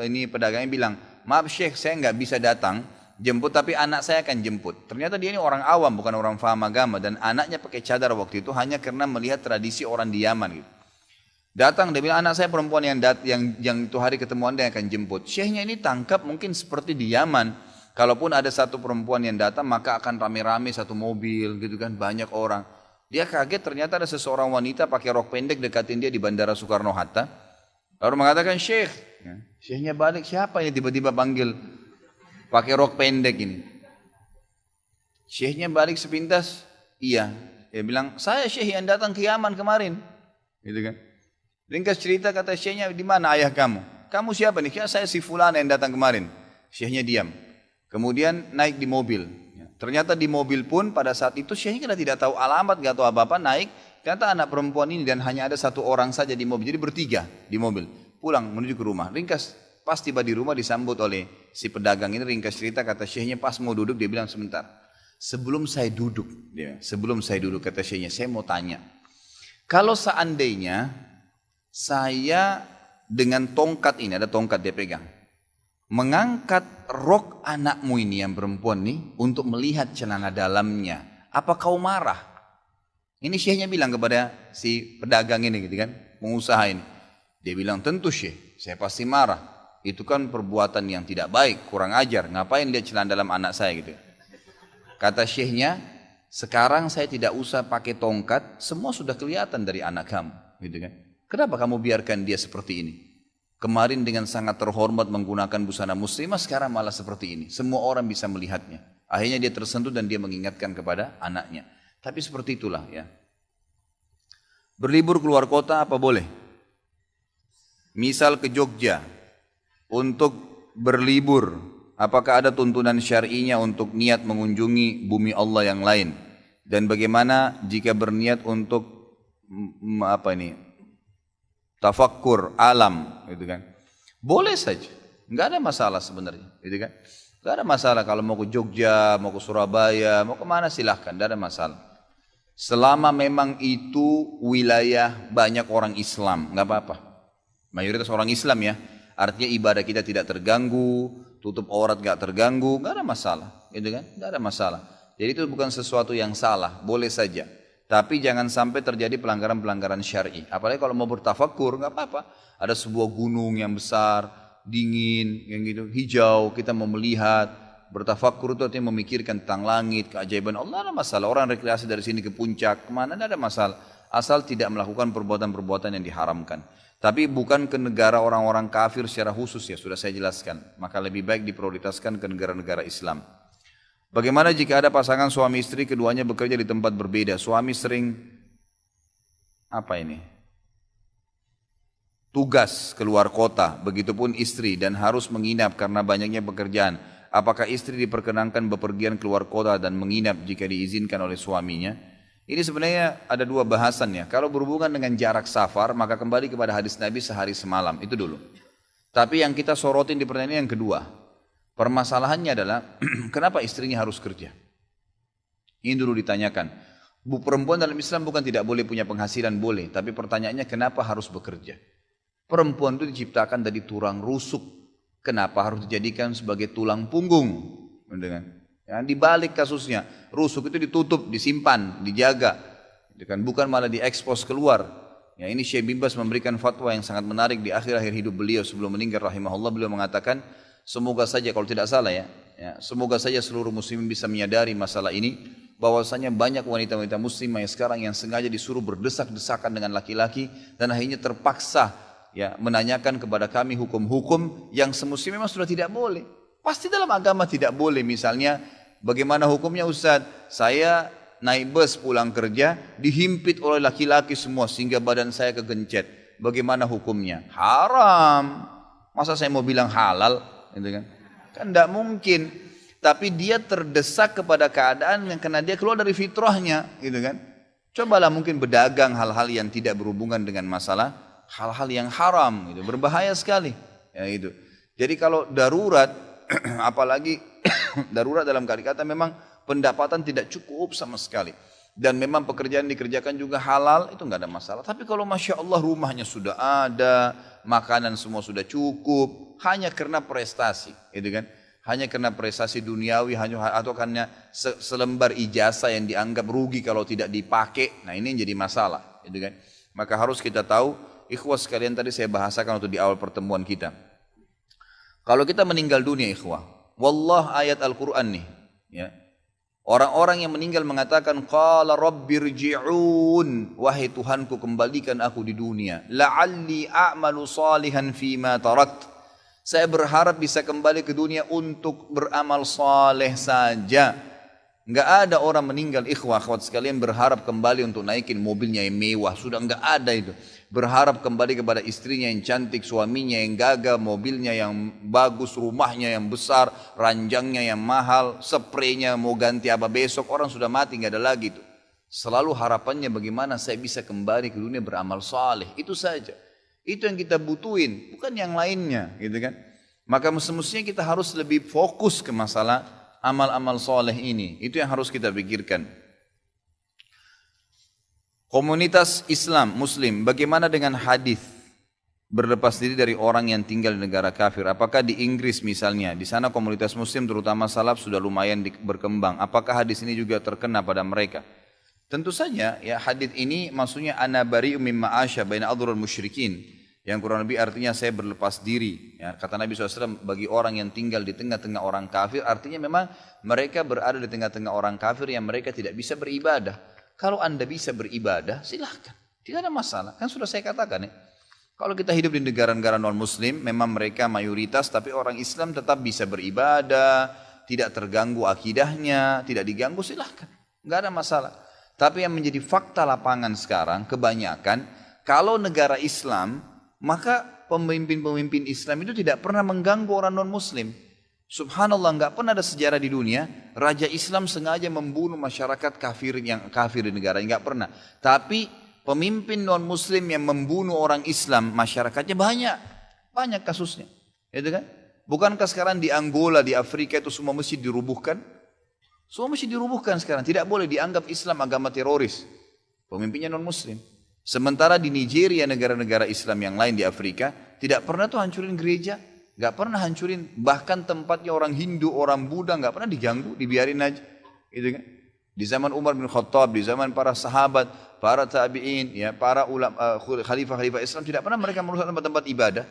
ini pedagangnya bilang, maaf syekh, saya nggak bisa datang jemput, tapi anak saya akan jemput. Ternyata dia ini orang awam, bukan orang paham agama, dan anaknya pakai cadar waktu itu hanya karena melihat tradisi orang di Yaman gitu. Datang, dia bilang, anak saya perempuan yang itu hari ketemu Anda yang akan jemput. Syekhnya ini tangkap mungkin seperti di Yaman, kalaupun ada satu perempuan yang datang maka akan rame-rame satu mobil gitu kan, banyak orang. Dia kaget, ternyata ada seseorang wanita pakai rok pendek dekatin dia di Bandara Soekarno-Hatta. Lalu mengatakan, syekh. Syekhnya balik, siapa ini tiba-tiba panggil pakai rok pendek ini? Syekhnya balik sepintas, iya. Dia bilang, saya syekh yang datang ke Yaman kemarin. Gitu kan. Ringkas cerita, kata syekhnya, di mana ayah kamu? Kamu siapa nih? Saya si Fulana yang datang kemarin. Syekhnya diam. Kemudian naik di mobil. Ternyata di mobil pun pada saat itu syekhnya tidak tahu alamat, gak tahu apa-apa, naik. Ternyata anak perempuan ini dan hanya ada satu orang saja di mobil. Jadi bertiga di mobil. Pulang menuju ke rumah. Ringkas, pas tiba di rumah disambut oleh si pedagang ini. Ringkas cerita, kata syekhnya pas mau duduk, dia bilang, sebentar. Sebelum saya duduk, kata syekhnya, saya mau tanya. Kalau seandainya saya dengan tongkat ini, ada tongkat dia pegang, mengangkat rok anakmu ini yang perempuan nih untuk melihat celana dalamnya, apa kau marah? Ini syekhnya bilang kepada si pedagang ini gitu kan, pengusaha ini. Dia bilang, tentu syekh, saya pasti marah. Itu kan perbuatan yang tidak baik, kurang ajar. Ngapain lihat celana dalam anak saya gitu. Kata syekhnya, sekarang saya tidak usah pakai tongkat, semua sudah kelihatan dari anak kamu, gitu kan. Kenapa kamu biarkan dia seperti ini? Kemarin dengan sangat terhormat menggunakan busana muslimah, sekarang malah seperti ini. Semua orang bisa melihatnya. Akhirnya dia tersentuh dan dia mengingatkan kepada anaknya. Tapi seperti itulah ya. Berlibur keluar kota apa boleh? Misal ke Jogja untuk berlibur, apakah ada tuntunan syar'inya untuk niat mengunjungi bumi Allah yang lain? Dan bagaimana jika berniat untuk tafakkur alam, gitu kan? Boleh saja, nggak ada masalah sebenarnya, gitu kan? Nggak ada masalah kalau mau ke Jogja, mau ke Surabaya, mau kemana silahkan, nggak ada masalah. Selama memang itu wilayah banyak orang Islam, nggak apa-apa. Mayoritas orang Islam ya, artinya ibadah kita tidak terganggu, tutup aurat nggak terganggu, nggak ada masalah, gitu kan? Nggak ada masalah. Jadi itu bukan sesuatu yang salah, boleh saja. Tapi jangan sampai terjadi pelanggaran-pelanggaran syar'i. Apalagi kalau mau bertafakur, nggak apa-apa. Ada sebuah gunung yang besar, dingin, yang gitu, hijau, kita mau melihat. Bertafakur itu artinya memikirkan tentang langit, keajaiban Allah, ada masalah. Orang rekreasi dari sini ke puncak, kemana, ada masalah. Asal tidak melakukan perbuatan-perbuatan yang diharamkan. Tapi bukan ke negara orang-orang kafir secara khusus ya, sudah saya jelaskan. Maka lebih baik diprioritaskan ke negara-negara Islam. Bagaimana jika ada pasangan suami istri, keduanya bekerja di tempat berbeda. Suami sering, tugas keluar kota, begitupun istri, dan harus menginap karena banyaknya pekerjaan. Apakah istri diperkenankan bepergian keluar kota dan menginap jika diizinkan oleh suaminya? Ini sebenarnya ada dua bahasan ya. Kalau berhubungan dengan jarak safar, maka kembali kepada hadis Nabi sehari semalam, itu dulu. Tapi yang kita sorotin di pertanyaan yang kedua, permasalahannya adalah kenapa istrinya harus kerja? Ini dulu ditanyakan. Perempuan dalam Islam bukan tidak boleh punya penghasilan, boleh. Tapi pertanyaannya kenapa harus bekerja? Perempuan itu diciptakan dari tulang rusuk. Kenapa harus dijadikan sebagai tulang punggung? Ya, dibalik kasusnya, rusuk itu ditutup, disimpan, dijaga, bukan malah diekspos keluar. Ya, ini Syekh bin Baz memberikan fatwa yang sangat menarik di akhir-akhir hidup beliau sebelum meninggal rahimahullah. Beliau mengatakan, semoga saja kalau tidak salah ya, semoga saja seluruh muslimin bisa menyadari masalah ini, bahwasanya banyak wanita-wanita muslimah yang sekarang yang sengaja disuruh berdesak-desakan dengan laki-laki dan akhirnya terpaksa ya menanyakan kepada kami hukum-hukum yang semestinya memang sudah tidak boleh. Pasti dalam agama tidak boleh. Misalnya bagaimana hukumnya Ustaz? Saya naik bus pulang kerja dihimpit oleh laki-laki semua sehingga badan saya kegencet. Bagaimana hukumnya? Haram. Masa saya mau bilang halal? Gitu kan? Kan tidak mungkin. Tapi dia terdesak kepada keadaan yang karena dia keluar dari fitrahnya, gitu kan? Cobalah mungkin berdagang hal-hal yang tidak berhubungan dengan masalah hal-hal yang haram, gitu, berbahaya sekali. Ya, gitu. Jadi kalau darurat, apalagi darurat dalam kali kata memang pendapatan tidak cukup sama sekali. Dan memang pekerjaan dikerjakan juga halal, itu nggak ada masalah. Tapi kalau Masya Allah rumahnya sudah ada, makanan semua sudah cukup, hanya karena prestasi, gitu kan? Hanya karena prestasi duniawi, atau karena selembar ijazah yang dianggap rugi kalau tidak dipakai, nah ini yang jadi masalah, gitu kan? Maka harus kita tahu, ikhwah sekalian tadi saya bahasakan waktu di awal pertemuan kita. Kalau kita meninggal dunia ikhwah, wallah ayat Al-Quran nih, ya. Orang-orang yang meninggal mengatakan, qala rabbirji'un, wahai Tuhanku kembalikan aku di dunia, la'alli a'malu salihan fima tarakt. Saya berharap bisa kembali ke dunia untuk beramal saleh saja. Enggak ada orang meninggal ikhwah akhwat sekalian berharap kembali untuk naikin mobilnya yang mewah. Sudah enggak ada itu. Berharap kembali kepada istrinya yang cantik, suaminya yang gagah, mobilnya yang bagus, rumahnya yang besar, ranjangnya yang mahal, spraynya mau ganti apa besok. Orang sudah mati enggak ada lagi itu. Selalu harapannya bagaimana saya bisa kembali ke dunia beramal saleh. Itu saja. Itu yang kita butuhin, bukan yang lainnya, gitu kan? Maka semestinya kita harus lebih fokus ke masalah amal-amal soleh ini. Itu yang harus kita pikirkan. Komunitas Islam, Muslim, bagaimana dengan hadis berlepas diri dari orang yang tinggal di negara kafir? Apakah di Inggris misalnya, di sana komunitas Muslim terutama salaf sudah lumayan berkembang. Apakah hadis ini juga terkena pada mereka? Tentu saja ya, hadis ini maksudnya ana bari'um mimma asya baina adhrul musyrikin. Yang kurang lebih artinya saya berlepas diri. Ya, kata Nabi SAW, bagi orang yang tinggal di tengah-tengah orang kafir, artinya memang mereka berada di tengah-tengah orang kafir yang mereka tidak bisa beribadah. Kalau anda bisa beribadah, silahkan. Tidak ada masalah. Kan sudah saya katakan ya. Kalau kita hidup di negara-negara non-muslim, memang mereka mayoritas, tapi orang Islam tetap bisa beribadah, tidak terganggu akidahnya, tidak diganggu, silahkan. Nggak ada masalah. Tapi yang menjadi fakta lapangan sekarang, kebanyakan, kalau negara Islam, maka pemimpin-pemimpin Islam itu tidak pernah mengganggu orang non-muslim. Subhanallah, nggak pernah ada sejarah di dunia raja Islam sengaja membunuh masyarakat kafir yang kafir di negara, nggak pernah. Tapi pemimpin non-muslim yang membunuh orang Islam, masyarakatnya banyak kasusnya, gitu kan? Bukankah sekarang di Angola, di Afrika itu semua masjid dirubuhkan? Semua masjid dirubuhkan sekarang, tidak boleh dianggap Islam agama teroris. Pemimpinnya non-muslim. Sementara di Nigeria, negara-negara Islam yang lain di Afrika, tidak pernah tuh hancurin gereja, nggak pernah hancurin, bahkan tempatnya orang Hindu, orang Buddha nggak pernah diganggu, dibiarin aja, gitu kan? Di zaman Umar bin Khattab, di zaman para sahabat, para tabi'in, ya, para ulama, khalifah-khalifah Islam, tidak pernah mereka merusak tempat-tempat ibadah,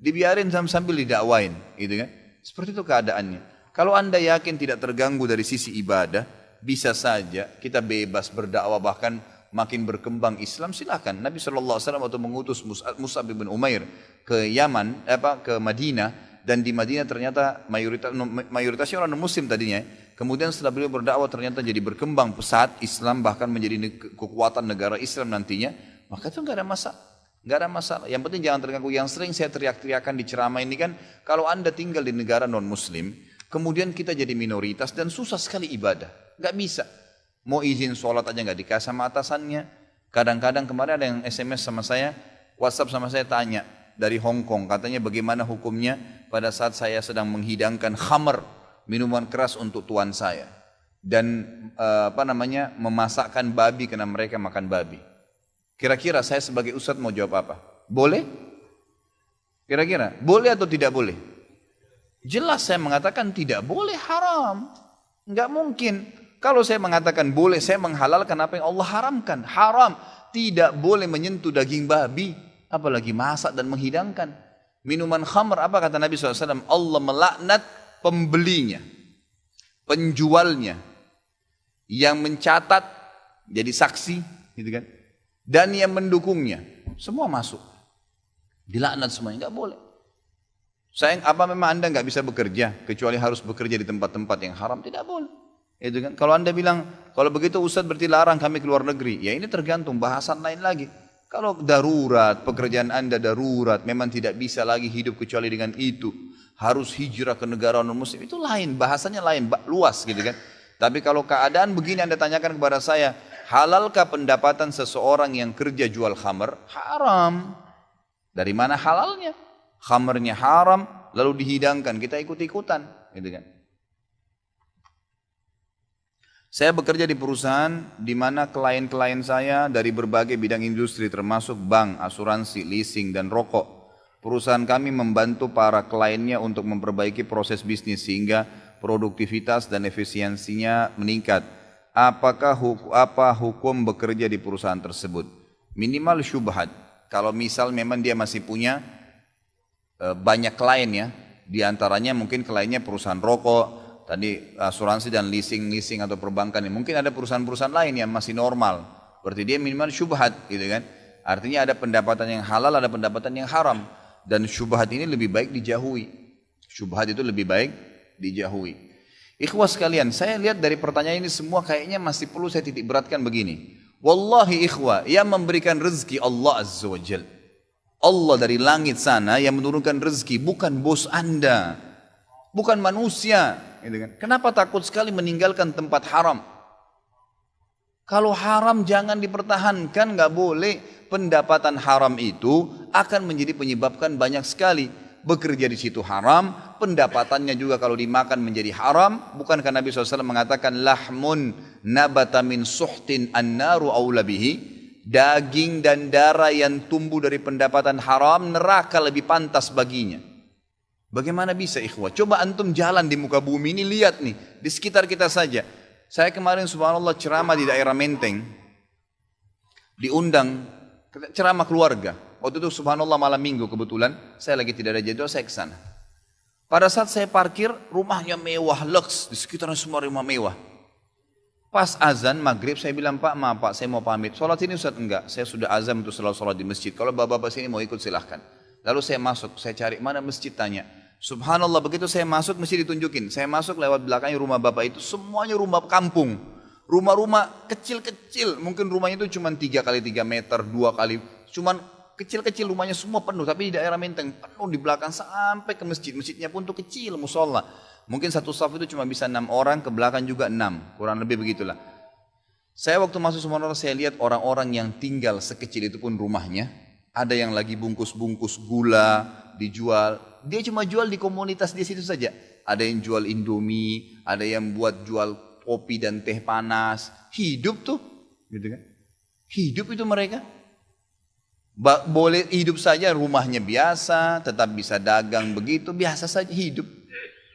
dibiarin sambil didakwain, gitu kan? Seperti itu keadaannya. Kalau Anda yakin tidak terganggu dari sisi ibadah, bisa saja kita bebas berdakwah, bahkan makin berkembang Islam, silakan. Nabi SAW waktu mengutus Mus'ab bin Umair ke Yaman, ke Madinah, dan di Madinah ternyata mayoritasnya orang muslim tadinya. Kemudian setelah beliau berdakwah ternyata jadi berkembang pesat Islam, bahkan menjadi kekuatan negara Islam nantinya. Maka itu nggak ada masalah. Nggak ada masalah. Yang penting jangan terganggu. Yang sering saya teriak-teriakan di ceramah ini kan, kalau Anda tinggal di negara non-muslim, kemudian kita jadi minoritas dan susah sekali ibadah. Nggak bisa. Mau izin sholat aja nggak dikasih sama atasannya. Kadang-kadang kemarin ada yang SMS sama saya, WhatsApp sama saya tanya dari Hong Kong, katanya bagaimana hukumnya pada saat saya sedang menghidangkan khamr, minuman keras untuk tuan saya, dan memasakkan babi karena mereka makan babi. Kira-kira saya sebagai ustadz mau jawab apa? Boleh? Kira-kira boleh atau tidak boleh? Jelas saya mengatakan tidak boleh, haram. Enggak mungkin. Kalau saya mengatakan boleh, saya menghalalkan apa yang Allah haramkan. Haram. Tidak boleh menyentuh daging babi, apalagi masak dan menghidangkan. Minuman khamr, apa kata Nabi SAW? Allah melaknat pembelinya, penjualnya, yang mencatat jadi saksi, gitu kan? Dan yang mendukungnya, semua masuk. Dilaknat semuanya, nggak boleh. Sayang, apa memang Anda nggak bisa bekerja kecuali harus bekerja di tempat-tempat yang haram? Tidak boleh. Itu kan? Kalau Anda bilang kalau begitu Ustadz berarti larang kami keluar negeri, ya ini tergantung bahasan lain lagi. Kalau darurat, pekerjaan Anda darurat, memang tidak bisa lagi hidup kecuali dengan itu, harus hijrah ke negara non-muslim, itu lain, bahasanya lain, luas gitu kan. Tapi kalau keadaan begini Anda tanyakan kepada saya, halalkah pendapatan seseorang yang kerja jual khamr? Haram. Dari mana halalnya? Khamrnya haram, lalu dihidangkan, kita ikut-ikutan, gitu kan. Saya bekerja di perusahaan di mana klien-klien saya dari berbagai bidang industri termasuk bank, asuransi, leasing, dan rokok. Perusahaan kami membantu para kliennya untuk memperbaiki proses bisnis sehingga produktivitas dan efisiensinya meningkat. Apa hukum bekerja di perusahaan tersebut? Minimal syubhat. Kalau misal memang dia masih punya banyak klien ya, di antaranya mungkin kliennya perusahaan rokok, tadi asuransi dan leasing atau perbankan. Mungkin ada perusahaan-perusahaan lain yang masih normal. Berarti dia minimal syubhat gitu kan. Artinya ada pendapatan yang halal, ada pendapatan yang haram. Dan syubhat ini lebih baik dijauhi. Syubhat itu lebih baik dijauhi. Ikhwah sekalian, saya lihat dari pertanyaan ini semua kayaknya masih perlu saya titik beratkan begini. Wallahi ikhwah, yang memberikan rezeki Allah Azza wa Jal. Allah dari langit sana yang menurunkan rezeki, bukan bos Anda. Bukan manusia. Kenapa takut sekali meninggalkan tempat haram? Kalau haram jangan dipertahankan, nggak boleh. Pendapatan haram itu akan menjadi penyebabkan banyak sekali. Bekerja di situ haram, pendapatannya juga kalau dimakan menjadi haram. Bukankah Nabi SAW mengatakan lahmun nabata min suhtin annaru aula bihi? Daging dan darah yang tumbuh dari pendapatan haram, neraka lebih pantas baginya. Bagaimana bisa ikhwah? Coba antum jalan di muka bumi ini, lihat nih, di sekitar kita saja. Saya kemarin subhanallah ceramah di daerah Menteng, diundang ceramah keluarga. Waktu itu subhanallah malam minggu kebetulan, saya lagi tidak ada jadwal, saya ke sana. Pada saat saya parkir, rumahnya mewah, lux, di sekitarnya semua rumah mewah. Pas azan maghrib saya bilang, Pak maaf Pak, saya mau pamit. Sholat ini Ustaz? Enggak, saya sudah azan untuk sholat di masjid. Kalau bapak-bapak sini mau ikut silahkan. Lalu saya masuk, saya cari mana masjid, tanya. Subhanallah, begitu saya masuk mesti ditunjukin. Saya masuk lewat belakangnya rumah bapak itu, semuanya rumah kampung. Rumah-rumah kecil-kecil, mungkin rumahnya itu cuma 3 kali 3 meter, 2 kali, cuman kecil-kecil rumahnya semua penuh. Tapi di daerah Menteng penuh di belakang sampai ke masjid. Masjidnya pun tuh kecil, musola. Mungkin satu saf itu cuma bisa 6 orang, ke belakang juga 6, kurang lebih begitulah. Saya waktu masuk subhanallah, saya lihat orang-orang yang tinggal sekecil itu pun rumahnya. Ada yang lagi bungkus-bungkus gula dijual. Dia cuma jual di komunitas di situ saja. Ada yang jual Indomie, ada yang buat jual kopi dan teh panas. Hidup tuh, gitu kan? Hidup itu mereka. Boleh hidup saja, rumahnya biasa, tetap bisa dagang begitu, biasa saja hidup.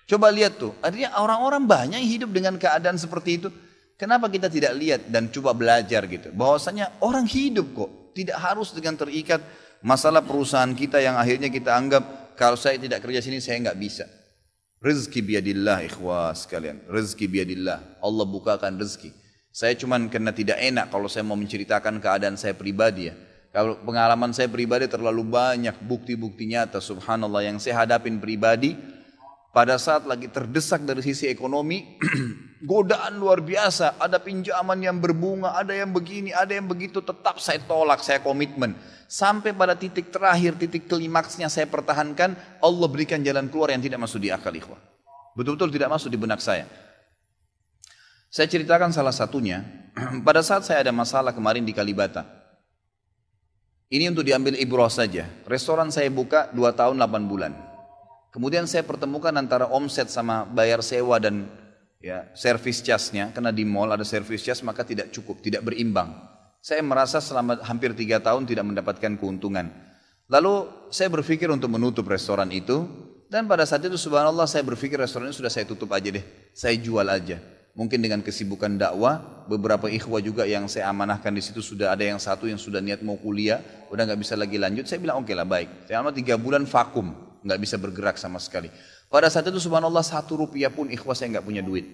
Coba lihat tuh, artinya orang-orang banyak yang hidup dengan keadaan seperti itu. Kenapa kita tidak lihat dan coba belajar gitu? Bahwasanya orang hidup kok, tidak harus dengan terikat masalah perusahaan kita yang akhirnya kita anggap kalau saya tidak kerja sini saya nggak bisa. Rezeki biadillah ikhwas sekalian. Rezeki biadillah. Allah bukakan rezeki. Saya cuman karena tidak enak kalau saya mau menceritakan keadaan saya pribadi ya. Kalau pengalaman saya pribadi terlalu banyak bukti-bukti nyata subhanallah yang saya hadapin pribadi. Pada saat lagi terdesak dari sisi ekonomi, godaan luar biasa. Ada pinjaman yang berbunga, ada yang begini, ada yang begitu. Tetap saya tolak, saya komitmen. Sampai pada titik terakhir, titik klimaksnya saya pertahankan, Allah berikan jalan keluar yang tidak masuk di akal ikhwah. Betul-betul tidak masuk di benak saya. Saya ceritakan salah satunya, pada saat saya ada masalah kemarin di Kalibata. Ini untuk diambil ibrah saja. Restoran saya buka 2 tahun 8 bulan. Kemudian saya pertemukan antara omset sama bayar sewa dan ya, service charge-nya. Karena di mall ada service charge maka tidak cukup, tidak berimbang. Saya merasa selama hampir 3 tahun tidak mendapatkan keuntungan. Lalu saya berpikir untuk menutup restoran itu. Dan pada saat itu subhanallah saya berpikir restoran ini sudah saya tutup aja deh. Saya jual aja. Mungkin dengan kesibukan dakwah, beberapa ikhwah juga yang saya amanahkan di situ sudah ada yang satu yang sudah niat mau kuliah, udah nggak bisa lagi lanjut. Saya bilang oke lah baik. Selama 3 bulan vakum, nggak bisa bergerak sama sekali. Pada saat itu subhanallah 1 rupiah pun ikhwah saya nggak punya duit.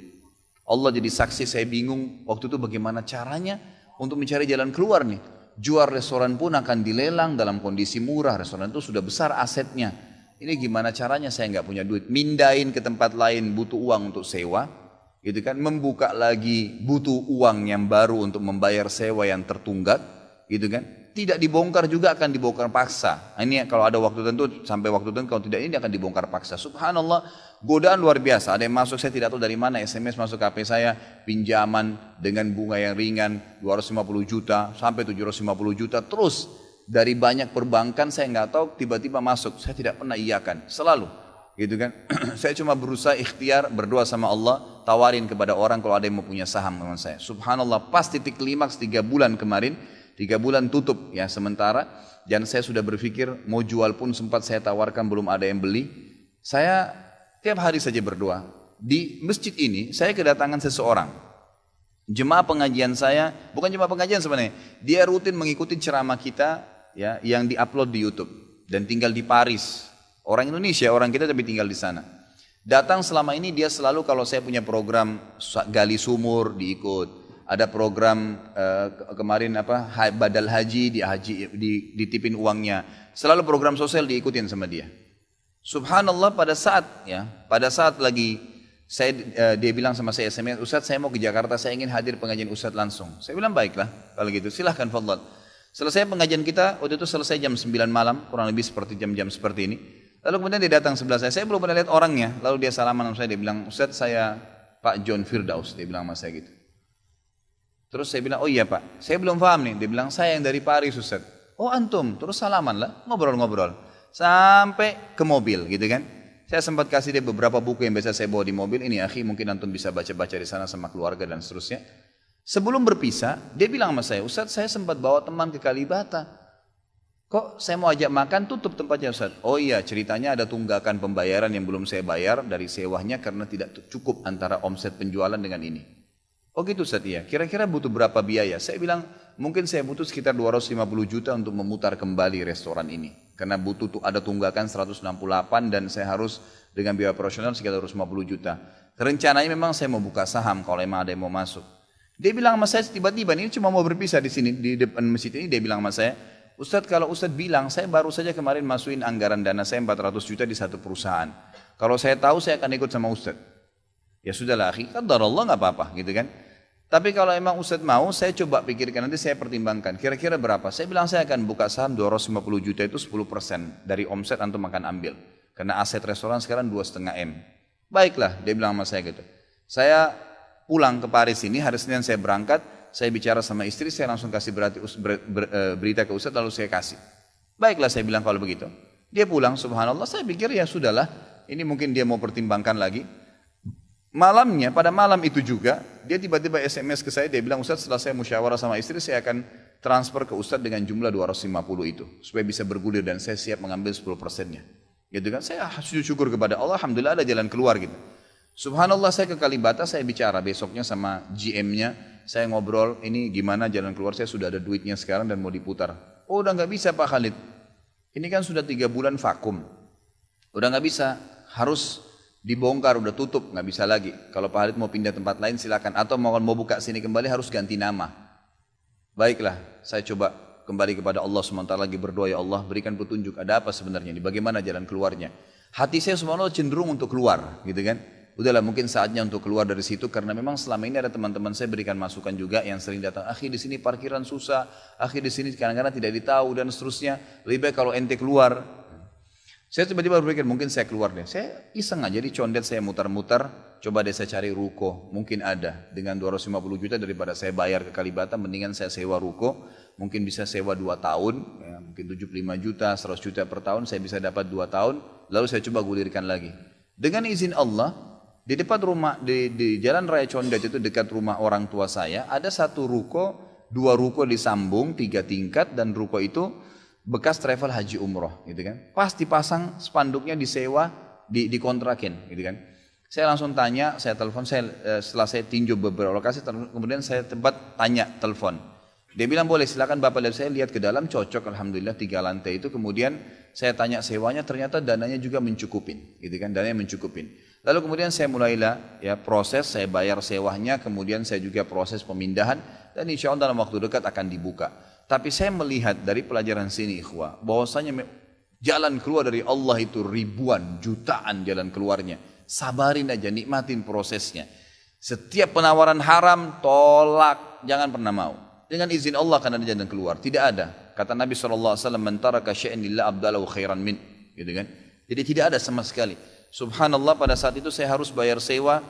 Allah jadi saksi saya bingung waktu itu bagaimana caranya untuk mencari jalan keluar nih. Jual restoran pun akan dilelang dalam kondisi murah. Restoran itu sudah besar asetnya. Ini gimana caranya saya nggak punya duit. Mindahin ke tempat lain butuh uang untuk sewa. Gitu kan. Membuka lagi butuh uang yang baru untuk membayar sewa yang tertunggak. Gitu kan. Tidak dibongkar juga akan dibongkar paksa. Ini kalau ada waktu tentu sampai waktu tentu kalau tidak ini akan dibongkar paksa. Subhanallah godaan luar biasa. Ada yang masuk saya tidak tahu dari mana SMS masuk ke HP saya pinjaman dengan bunga yang ringan 250 juta sampai 750 juta terus dari banyak perbankan saya nggak tahu tiba-tiba masuk. Saya tidak pernah iyakan selalu gitu kan. Saya cuma berusaha ikhtiar berdoa sama Allah tawarin kepada orang kalau ada yang mau punya saham dengan saya. Subhanallah pas titik klimaks 3 bulan kemarin. 3 bulan tutup ya sementara dan saya sudah berpikir mau jual pun sempat saya tawarkan belum ada yang beli. Saya tiap hari saja berdoa. Di masjid ini saya kedatangan seseorang. Jemaah pengajian saya, bukan jemaah pengajian sebenarnya. Dia rutin mengikuti ceramah kita ya yang diupload di YouTube dan tinggal di Paris. Orang Indonesia, orang kita tapi tinggal di sana. Datang selama ini dia selalu kalau saya punya program gali sumur diikut. Ada program kemarin badal haji ditipin uangnya. Selalu program sosial diikutin sama dia. Subhanallah pada saat lagi dia bilang sama saya SMS, Ustadz saya mau ke Jakarta, saya ingin hadir pengajian Ustadz langsung. Saya bilang baiklah kalau gitu silahkan fadhal. Selesai pengajian kita waktu itu selesai jam 9 malam kurang lebih seperti jam-jam seperti ini. Lalu kemudian dia datang sebelah saya belum pernah lihat orangnya. Lalu dia salaman sama saya, dia bilang Ustadz saya Pak John Firdaus, dia bilang sama saya gitu. Terus saya bilang, oh iya Pak, saya belum paham nih. Dia bilang, saya yang dari Paris Ustaz. Oh antum, terus salaman lah, ngobrol-ngobrol. Sampai ke mobil gitu kan. Saya sempat kasih dia beberapa buku yang biasa saya bawa di mobil. Ini akhi, mungkin antum bisa baca-baca di sana sama keluarga dan seterusnya. Sebelum berpisah, dia bilang sama saya, Ustaz saya sempat bawa teman ke Kalibata. Kok saya mau ajak makan, tutup tempatnya Ustaz. Oh iya, ceritanya ada tunggakan pembayaran yang belum saya bayar dari sewanya karena tidak cukup antara omset penjualan dengan ini. Oh gitu Ustaz ya, kira-kira butuh berapa biaya? Saya bilang mungkin saya butuh sekitar 250 juta untuk memutar kembali restoran ini. Karena butuh ada tunggakan 168 dan saya harus dengan biaya operasional sekitar 250 juta. Rencananya memang saya mau buka saham kalau memang ada yang mau masuk. Dia bilang sama saya tiba-tiba ini cuma mau berpisah di sini di depan masjid ini dia bilang sama saya, Ustaz kalau Ustaz bilang saya baru saja kemarin masukin anggaran dana saya 400 juta di satu perusahaan. Kalau saya tahu saya akan ikut sama Ustaz. Ya sudahlah akhi, qadarullah nggak apa-apa gitu kan. Tapi kalau emang Ustadz mau, saya coba pikirkan nanti saya pertimbangkan. Kira-kira berapa? Saya bilang saya akan buka saham 250 juta itu 10% dari omset antum akan ambil. Karena aset restoran sekarang 2,5 M. Baiklah, dia bilang sama saya gitu. Saya pulang ke Paris ini, hari Senin saya berangkat, saya bicara sama istri, saya langsung kasih berita ke Ustadz lalu saya kasih. Baiklah saya bilang kalau begitu. Dia pulang, subhanallah, saya pikir ya sudahlah, ini mungkin dia mau pertimbangkan lagi. Malamnya, pada malam itu juga, dia tiba-tiba SMS ke saya, dia bilang, Ustadz setelah saya musyawarah sama istri, saya akan transfer ke Ustadz dengan jumlah 250 itu. Supaya bisa bergulir dan saya siap mengambil 10%-nya. Gitu kan, saya sujud syukur kepada Allah, Alhamdulillah ada jalan keluar gitu. Subhanallah saya ke Kalibata, saya bicara besoknya sama GM-nya, saya ngobrol, ini gimana jalan keluar, saya sudah ada duitnya sekarang dan mau diputar. Oh udah gak bisa Pak Khalid, ini kan sudah 3 bulan vakum. Udah gak bisa, harus dibongkar, udah tutup, nggak bisa lagi. Kalau Pak Halid mau pindah tempat lain silakan, atau mau buka sini kembali harus ganti nama. Baiklah, saya coba kembali kepada Allah SWT lagi berdoa, ya Allah berikan petunjuk, ada apa sebenarnya ini, bagaimana jalan keluarnya. Hati saya subhanallah cenderung untuk keluar, gitu kan. Udahlah mungkin saatnya untuk keluar dari situ, karena memang selama ini ada teman-teman saya berikan masukan juga yang sering datang, akhi di sini parkiran susah, akhi di sini kadang-kadang tidak ditahu dan seterusnya, lebih baik kalau ente keluar. Saya tiba-tiba berpikir mungkin saya keluar deh. Saya iseng aja di condet, saya mutar-mutar, coba deh saya cari ruko, mungkin ada. Dengan 250 juta daripada saya bayar ke Kalibata, mendingan saya sewa ruko, mungkin bisa sewa 2 tahun, ya, mungkin 75 juta, 100 juta per tahun, saya bisa dapat 2 tahun, lalu saya coba gulirkan lagi. Dengan izin Allah, di depan rumah, di Jalan Raya Condet itu dekat rumah orang tua saya, ada 1 ruko, 2 ruko disambung, 3 tingkat, dan ruko itu bekas travel haji umroh, gitu kan. Pas dipasang spanduknya disewa, dikontrakin, gitu kan. Saya langsung tanya, saya telepon, setelah saya tinjau beberapa lokasi, kemudian saya telepon. Dia bilang boleh, silakan Bapak lihat. Saya lihat ke dalam, cocok, alhamdulillah 3 lantai itu. Kemudian saya tanya sewanya, ternyata dananya juga mencukupin, gitu kan, dananya mencukupin. Lalu kemudian saya mulailah ya proses, saya bayar sewanya, kemudian saya juga proses pemindahan, dan insya Allah dalam waktu dekat akan dibuka. Tapi saya melihat dari pelajaran sini ikhwah, bahwasanya jalan keluar dari Allah itu ribuan, jutaan jalan keluarnya. Sabarin aja, nikmatin prosesnya. Setiap penawaran haram, tolak, jangan pernah mau. Dengan izin Allah akan ada jalan keluar. Tidak ada. Kata Nabi SAW, "Man taraka syai'an lillah abdalahu khairan min." Gitu kan? Jadi tidak ada sama sekali. Subhanallah, pada saat itu saya harus bayar sewa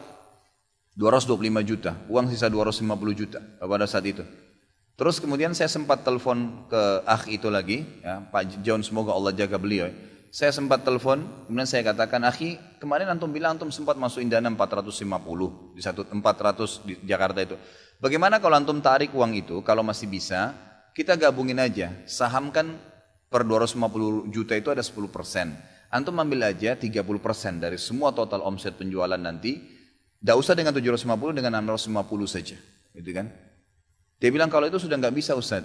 225 juta, uang sisa 250 juta pada saat itu. Terus kemudian saya sempat telepon ke akh itu lagi, ya, Pak John, semoga Allah jaga beliau. Saya sempat telepon, kemudian saya katakan, akhi, kemarin antum bilang antum sempat masukin dana 450 di 400 di Jakarta itu. Bagaimana kalau antum tarik uang itu, kalau masih bisa, kita gabungin aja. Saham kan per 250 juta itu ada 10%. Antum ambil aja 30% dari semua total omset penjualan nanti. Tidak usah dengan 750, dengan 650 saja, gitu kan? Dia bilang kalau itu sudah nggak bisa Ustaz.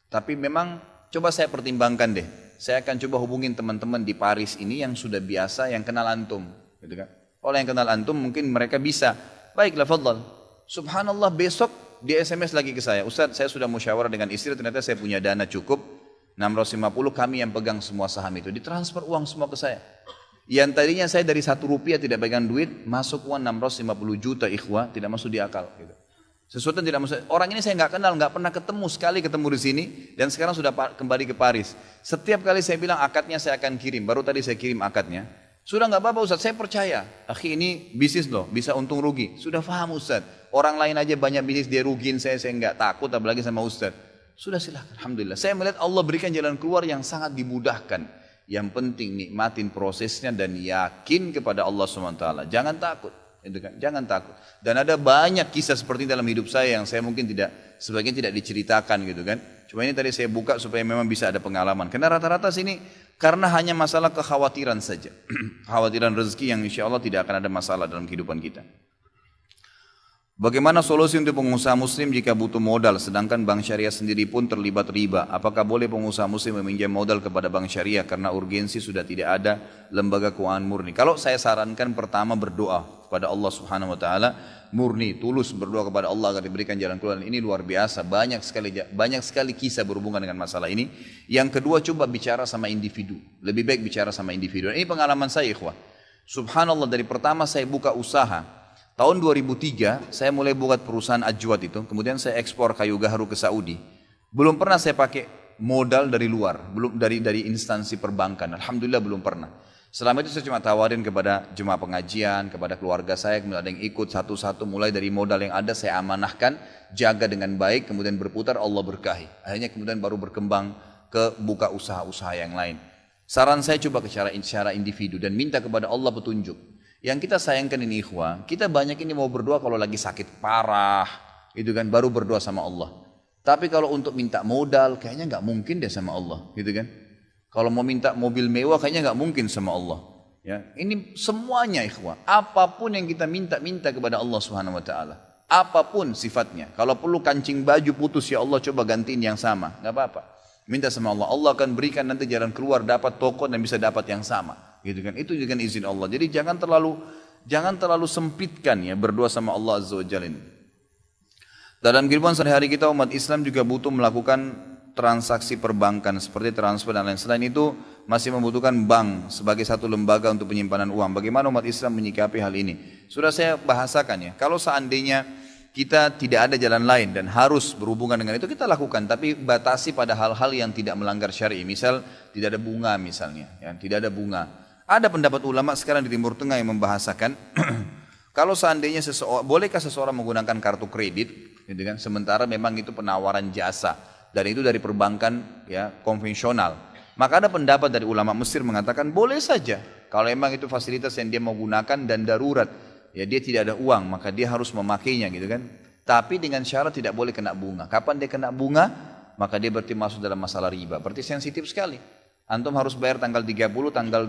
Tapi memang coba saya pertimbangkan deh. Saya akan coba hubungin teman-teman di Paris ini yang sudah biasa, yang kenal antum, gitu kan? Kalau yang kenal antum mungkin mereka bisa. Baiklah, fadhal. Subhanallah, besok dia SMS lagi ke saya. Ustaz, saya sudah musyawarah dengan istri, ternyata saya punya dana cukup 650, kami yang pegang semua saham itu. Ditransfer uang semua ke saya. Yang tadinya saya dari 1 rupiah tidak pegang duit, masuk uang 650 juta ikhwah, tidak masuk di akal, gitu. Sesuatu yang tidak masuk. Orang ini saya nggak kenal, nggak pernah ketemu, sekali ketemu di sini, dan sekarang sudah kembali ke Paris. Setiap kali saya bilang akadnya saya akan kirim, baru tadi saya kirim akadnya. Sudah nggak apa-apa Ustaz, saya percaya. Akhi, ini bisnis loh, bisa untung rugi. Sudah paham Ustaz. Orang lain aja banyak bisnis dia rugiin saya nggak takut, apalagi sama Ustaz. Sudah silakan, alhamdulillah. Saya melihat Allah berikan jalan keluar yang sangat dimudahkan. Yang penting nikmatin prosesnya dan yakin kepada Allah SWT. Jangan takut. Jangan takut. Dan ada banyak kisah seperti dalam hidup saya yang saya mungkin sebagian tidak diceritakan gitu kan. Cuma ini tadi saya buka supaya memang bisa ada pengalaman. Karena rata-rata sini karena hanya masalah kekhawatiran saja. Kekhawatiran rezeki yang insya Allah tidak akan ada masalah dalam kehidupan kita. Bagaimana solusi untuk pengusaha muslim jika butuh modal sedangkan bank syariah sendiri pun terlibat riba? Apakah boleh pengusaha muslim meminjam modal kepada bank syariah karena urgensi sudah tidak ada lembaga keuangan murni? Kalau saya sarankan pertama berdoa kepada Allah Subhanahu wa taala, murni, tulus berdoa kepada Allah agar diberikan jalan keluar. Ini luar biasa, banyak sekali kisah berhubungan dengan masalah ini. Yang kedua, coba bicara sama individu. Lebih baik bicara sama individu. Ini pengalaman saya ikhwah. Subhanallah, dari pertama saya buka usaha tahun 2003 saya mulai buat perusahaan Ajwad itu, kemudian saya ekspor kayu gaharu ke Saudi. Belum pernah saya pakai modal dari luar, belum dari instansi perbankan. Alhamdulillah belum pernah. Selama itu saya cuma tawarin kepada jemaah pengajian, kepada keluarga saya, kemudian ada yang ikut satu-satu, mulai dari modal yang ada saya amanahkan, jaga dengan baik, kemudian berputar, Allah berkahi. Akhirnya kemudian baru berkembang ke buka usaha-usaha yang lain. Saran saya coba ke secara individu dan minta kepada Allah petunjuk. Yang kita sayangkan ini ikhwah, kita banyak ini mau berdoa kalau lagi sakit parah, gitu kan, baru berdoa sama Allah. Tapi kalau untuk minta modal, kayaknya nggak mungkin deh sama Allah, gitu kan. Kalau mau minta mobil mewah, kayaknya nggak mungkin sama Allah. Ya, ini semuanya ikhwah, apapun yang kita minta kepada Allah Subhanahu Wa Taala, apapun sifatnya. Kalau perlu kancing baju putus, ya Allah coba gantiin yang sama, nggak apa-apa. Minta sama Allah, Allah akan berikan nanti jalan keluar, dapat toko dan bisa dapat yang sama. Gitu kan, itu dengan izin Allah. Jadi jangan terlalu Jangan terlalu sempitkan ya berdoa sama Allah Azza wa Jalla ini. Dalam kehidupan sehari-hari kita umat Islam juga butuh melakukan transaksi perbankan seperti transfer dan lain. Selain itu masih membutuhkan bank sebagai satu lembaga untuk penyimpanan uang. Bagaimana umat Islam menyikapi hal ini? Sudah saya bahasakan ya. Kalau seandainya kita tidak ada jalan lain dan harus berhubungan dengan itu, kita lakukan. Tapi batasi pada hal-hal yang tidak melanggar syar'i. Misal tidak ada bunga misalnya, ya, tidak ada bunga. Ada pendapat ulama sekarang di Timur Tengah yang membahasakan kalau seandainya bolehkah seseorang menggunakan kartu kredit, gitu kan? Sementara memang itu penawaran jasa dan itu dari perbankan ya konvensional. Maka ada pendapat dari ulama Mesir mengatakan boleh saja kalau memang itu fasilitas yang dia mau gunakan dan darurat, ya dia tidak ada uang maka dia harus memakainya gitu kan. Tapi dengan syarat tidak boleh kena bunga. Kapan dia kena bunga? Maka dia berarti masuk dalam masalah riba. Berarti sensitif sekali. Antum harus bayar tanggal 30, tanggal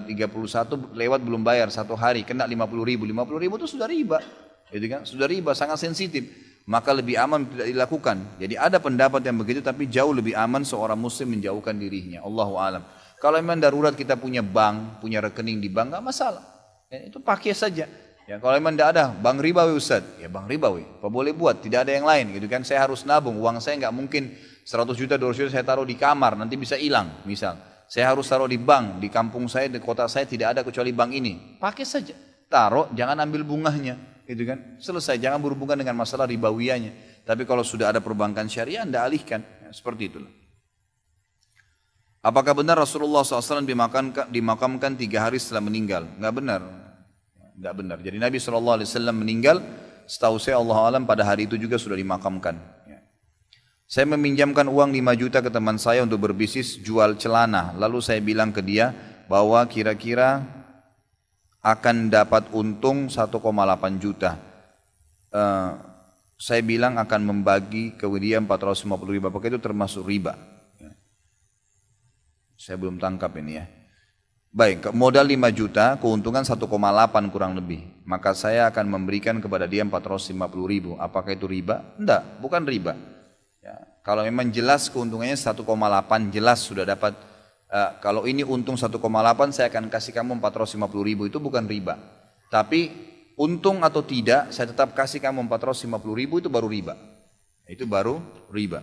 31 lewat belum bayar 1 hari, kena 50 ribu. 50 ribu itu sudah riba, gitu kan? Sudah riba, sangat sensitif. Maka lebih aman tidak dilakukan. Jadi ada pendapat yang begitu, tapi jauh lebih aman seorang muslim menjauhkan dirinya. Allahu a'lam. Kalau memang darurat kita punya bank, punya rekening di bank, nggak masalah. Ya, itu pakai saja. Ya, kalau memang tidak ada bank ribawi Ustaz, ya bank ribawi. Apa boleh buat? Tidak ada yang lain, gitu kan? Saya harus nabung, uang saya nggak mungkin 100 juta, 200 juta saya taruh di kamar, nanti bisa hilang misal. Saya harus taruh di bank, di kampung saya, di kota saya tidak ada kecuali bank ini. Pakai saja, taruh, jangan ambil bunganya, gitu kan. Selesai, jangan berhubungan dengan masalah ribawiyanya. Tapi kalau sudah ada perbankan syariah, Anda alihkan, ya, seperti itulah. Apakah benar Rasulullah SAW dimakamkan 3 hari setelah meninggal? Enggak benar. Enggak benar. Jadi Nabi SAW meninggal, setahu saya Allah alam pada hari itu juga sudah dimakamkan. Saya meminjamkan uang 5 juta ke teman saya untuk berbisnis jual celana. Lalu saya bilang ke dia bahwa kira-kira akan dapat untung 1,8 juta. Saya bilang akan membagi ke dia 450 ribu. Apakah itu termasuk riba? Saya belum tangkap ini ya. Baik, modal 5 juta, keuntungan 1,8 kurang lebih. Maka saya akan memberikan kepada dia 450 ribu. Apakah itu riba? Enggak, bukan riba. Ya, kalau memang jelas keuntungannya 1,8 jelas sudah dapat. Kalau ini untung 1,8 saya akan kasih kamu 450 ribu, itu bukan riba. Tapi untung atau tidak saya tetap kasih kamu 450 ribu, itu baru riba. Itu baru riba.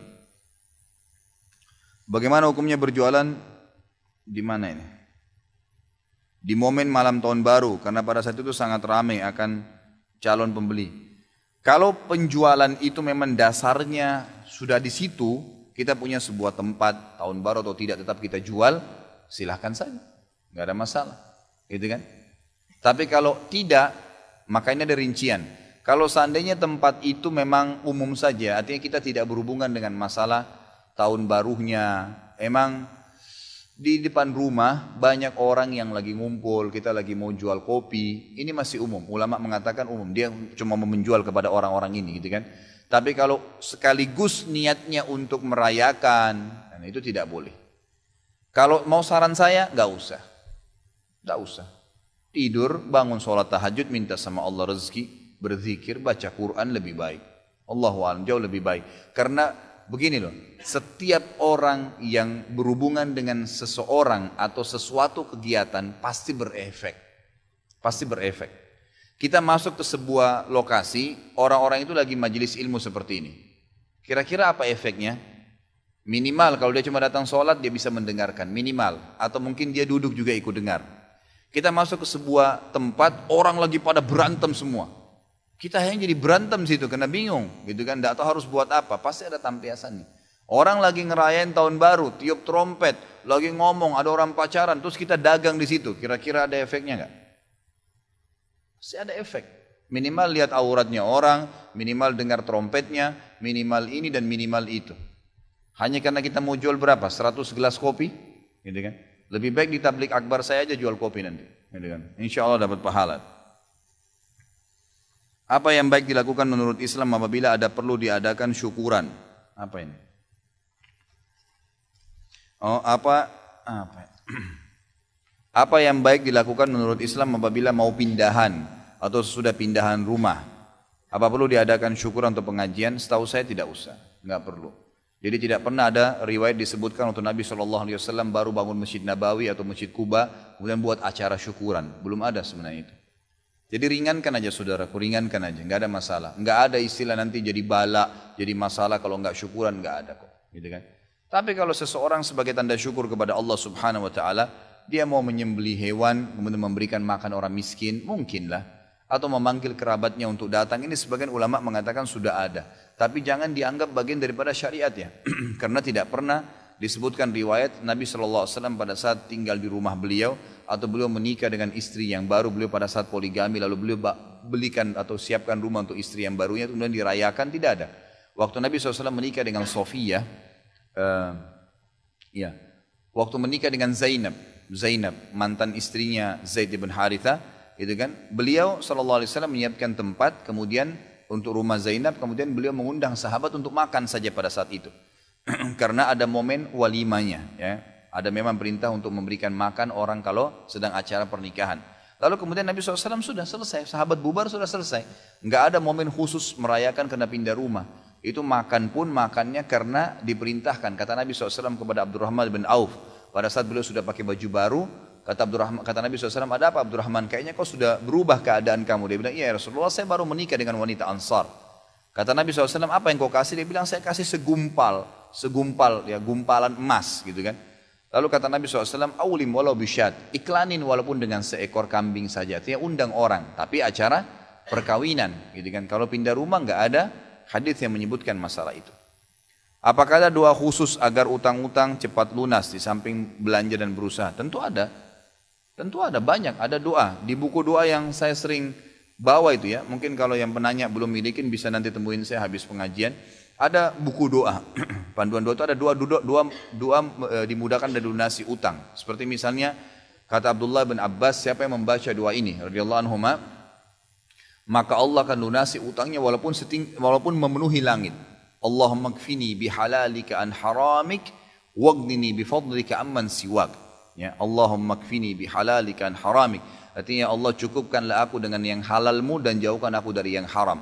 Bagaimana hukumnya berjualan di mana ini? Di momen malam tahun baru, karena pada saat itu sangat ramai akan calon pembeli. Kalau penjualan itu memang dasarnya sudah di situ, kita punya sebuah tempat tahun baru atau tidak tetap kita jual, silahkan saja, nggak ada masalah, gitu kan? Tapi kalau tidak, maka ini ada rincian. Kalau seandainya tempat itu memang umum saja, artinya kita tidak berhubungan dengan masalah tahun barunya, emang di depan rumah banyak orang yang lagi ngumpul, kita lagi mau jual kopi, ini masih umum. Ulama mengatakan umum, dia cuma mau menjual kepada orang-orang ini, gitu kan. Tapi kalau sekaligus niatnya untuk merayakan, itu tidak boleh. Kalau mau saran saya, nggak usah, nggak usah. Tidur, bangun sholat tahajud, minta sama Allah rezeki, berzikir, baca Quran lebih baik. Allahu a'lam, jauh lebih baik. Karena begini loh, setiap orang yang berhubungan dengan seseorang atau sesuatu kegiatan pasti berefek. Pasti berefek. Kita masuk ke sebuah lokasi, orang-orang itu lagi majelis ilmu seperti ini. Kira-kira apa efeknya? Minimal kalau dia cuma datang sholat dia bisa mendengarkan, minimal. Atau mungkin dia duduk juga ikut dengar. Kita masuk ke sebuah tempat, orang lagi pada berantem semua. Kita hanya jadi berantem situ karena bingung, gitu kan? Tidak tahu harus buat apa. Pasti ada tampiasannya. Orang lagi ngerayain tahun baru, tiup trompet, lagi ngomong, ada orang pacaran, terus kita dagang di situ. Kira-kira ada efeknya nggak? Pasti ada efek. Minimal lihat auratnya orang, minimal dengar trompetnya, minimal ini dan minimal itu. Hanya karena kita mau jual berapa? 100 gelas kopi, gitu kan? Lebih baik di tablik akbar saya aja jual kopi nanti, gitu kan? Insya Allah dapat pahala. Apa yang baik dilakukan menurut Islam apabila ada perlu diadakan syukuran? Apa ini? Oh, apa yang baik dilakukan menurut Islam apabila mau pindahan atau sudah pindahan rumah? Apa perlu diadakan syukuran untuk pengajian? Setahu saya tidak usah, nggak perlu. Jadi tidak pernah ada riwayat disebutkan untuk Nabi SAW baru bangun Masjid Nabawi atau Masjid Kuba kemudian buat acara syukuran. Belum ada sebenarnya itu. Jadi ringankan aja saudaraku, ringankan aja, nggak ada masalah. Nggak ada istilah nanti jadi bala, jadi masalah kalau nggak syukuran, nggak ada kok, gitu kan. Tapi kalau seseorang sebagai tanda syukur kepada Allah Subhanahu Wa Taala, dia mau menyembelih hewan, kemudian memberikan makan orang miskin, mungkinlah. Atau memanggil kerabatnya untuk datang, ini sebagian ulama mengatakan sudah ada. Tapi jangan dianggap bagian daripada syariat ya, karena tidak pernah disebutkan riwayat Nabi SAW pada saat tinggal di rumah beliau atau beliau menikah dengan istri yang baru, beliau pada saat poligami lalu beliau belikan atau siapkan rumah untuk istri yang barunya kemudian dirayakan, tidak ada. Waktu Nabi SAW menikah dengan Sofiyah, waktu menikah dengan Zainab mantan istrinya Zaid bin Haritha, itu kan, beliau SAW menyiapkan tempat kemudian untuk rumah Zainab, kemudian beliau mengundang sahabat untuk makan saja pada saat itu. Karena ada momen walimanya, ya. Ada memang perintah untuk memberikan makan orang kalau sedang acara pernikahan. Lalu kemudian Nabi SAW sudah selesai, sahabat bubar sudah selesai. Nggak ada momen khusus merayakan kena pindah rumah. Itu makan pun makannya karena diperintahkan. Kata Nabi SAW kepada Abdurrahman bin Auf, pada saat beliau sudah pakai baju baru, kata Nabi SAW, ada apa Abdurrahman? Kayaknya kau sudah berubah keadaan kamu. Dia bilang, iya Rasulullah, saya baru menikah dengan wanita Ansar. Kata Nabi SAW, apa yang kau kasih? Dia bilang, saya kasih segumpal ya, gumpalan emas gitu kan. Lalu kata Nabi SAW, awlim walau bisyad, iklanin walaupun dengan seekor kambing saja, artinya undang orang, tapi acara perkawinan gitu kan. Kalau pindah rumah nggak ada hadis yang menyebutkan masalah itu. Apakah ada doa khusus agar utang-utang cepat lunas di samping belanja dan berusaha? Tentu ada banyak, ada doa di buku doa yang saya sering bawa itu ya. Mungkin kalau yang penanya belum milikin bisa nanti temuin saya habis pengajian. Ada buku doa, panduan doa itu ada doa dimudahkan dan dilunasi utang. Seperti misalnya kata Abdullah bin Abbas, siapa yang membaca doa ini, radhiyallahu anhuma, maka Allah akan lunasi utangnya walaupun memenuhi langit. Allahumma kfini bihalalika an haramik, waghnini bifadlika amman siwak. Ya, Allahumma kfini bihalalika an haramik. Artinya Allah cukupkanlah aku dengan yang halalmu dan jauhkan aku dari yang haram.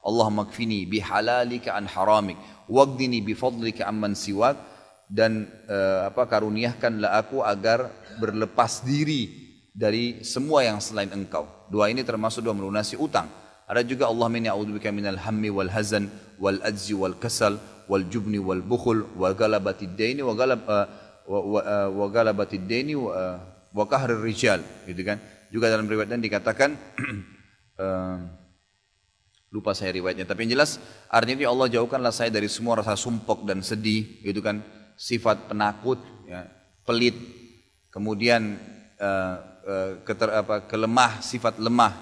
Allahumma kfini bihalalika an haramik waghdini bifadlika amman siwak, dan karuniakanlah aku agar berlepas diri dari semua yang selain engkau. Doa ini termasuk doa melunasi utang. Ada juga Allahumma inni a'udzubika minal hammi wal hazan wal ajzi wal kasal wal jubni wal bukhul wa galabatid daini wa galabatid daini wa qahrir rijal, gitu kan. Juga dalam riwayat dikatakan lupa saya riwayatnya, tapi yang jelas artinya itu, Allah jauhkanlah saya dari semua rasa sumpok dan sedih, gitu kan, sifat penakut, ya, pelit, kemudian kelemah, sifat lemah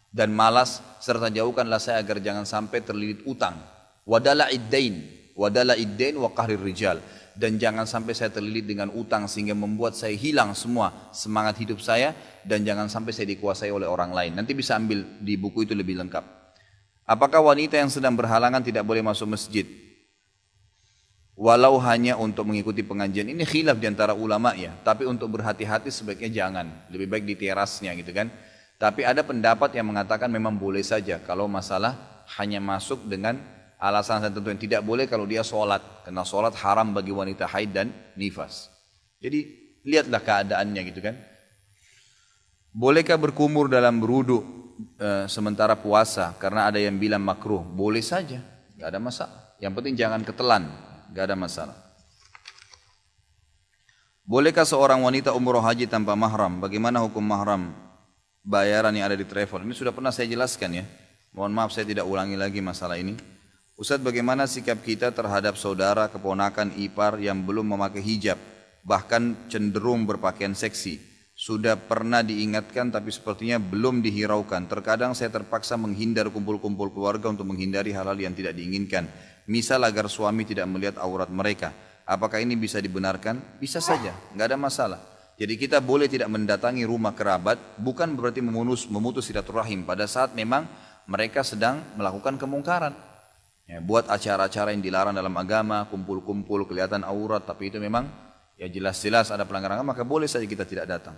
dan malas, serta jauhkanlah saya agar jangan sampai terlilit utang. Wadala iddain wa qahrir rijal, dan jangan sampai saya terlilit dengan utang sehingga membuat saya hilang semua semangat hidup saya, dan jangan sampai saya dikuasai oleh orang lain. Nanti bisa ambil di buku itu lebih lengkap. Apakah wanita yang sedang berhalangan tidak boleh masuk masjid walau hanya untuk mengikuti pengajian? Ini khilaf di antara ulama ya, tapi untuk berhati-hati sebaiknya jangan, lebih baik di terasnya gitu kan. Tapi ada pendapat yang mengatakan memang boleh saja kalau masalah hanya masuk dengan alasan tertentu, yang tidak boleh kalau dia sholat, karena sholat haram bagi wanita haid dan nifas. Jadi lihatlah keadaannya gitu kan. Bolehkah berkumur dalam berwudu sementara puasa? Karena ada yang bilang makruh. Boleh saja, nggak ada masalah. Yang penting jangan ketelan, nggak ada masalah. Bolehkah seorang wanita umroh haji tanpa mahram? Bagaimana hukum mahram bayaran yang ada di travel? Ini sudah pernah saya jelaskan ya. Mohon maaf saya tidak ulangi lagi masalah ini. Ustaz, bagaimana sikap kita terhadap saudara, keponakan, ipar yang belum memakai hijab, bahkan cenderung berpakaian seksi? Sudah pernah diingatkan tapi sepertinya belum dihiraukan. Terkadang saya terpaksa menghindar kumpul-kumpul keluarga untuk menghindari hal-hal yang tidak diinginkan. Misal agar suami tidak melihat aurat mereka. Apakah ini bisa dibenarkan? Bisa saja, nggak ada masalah. Jadi kita boleh tidak mendatangi rumah kerabat, bukan berarti memutus silaturahim pada saat memang mereka sedang melakukan kemungkaran. Ya, buat acara-acara yang dilarang dalam agama, kumpul-kumpul, kelihatan aurat, tapi itu memang ya jelas-jelas ada pelanggaran agama, maka boleh saja kita tidak datang.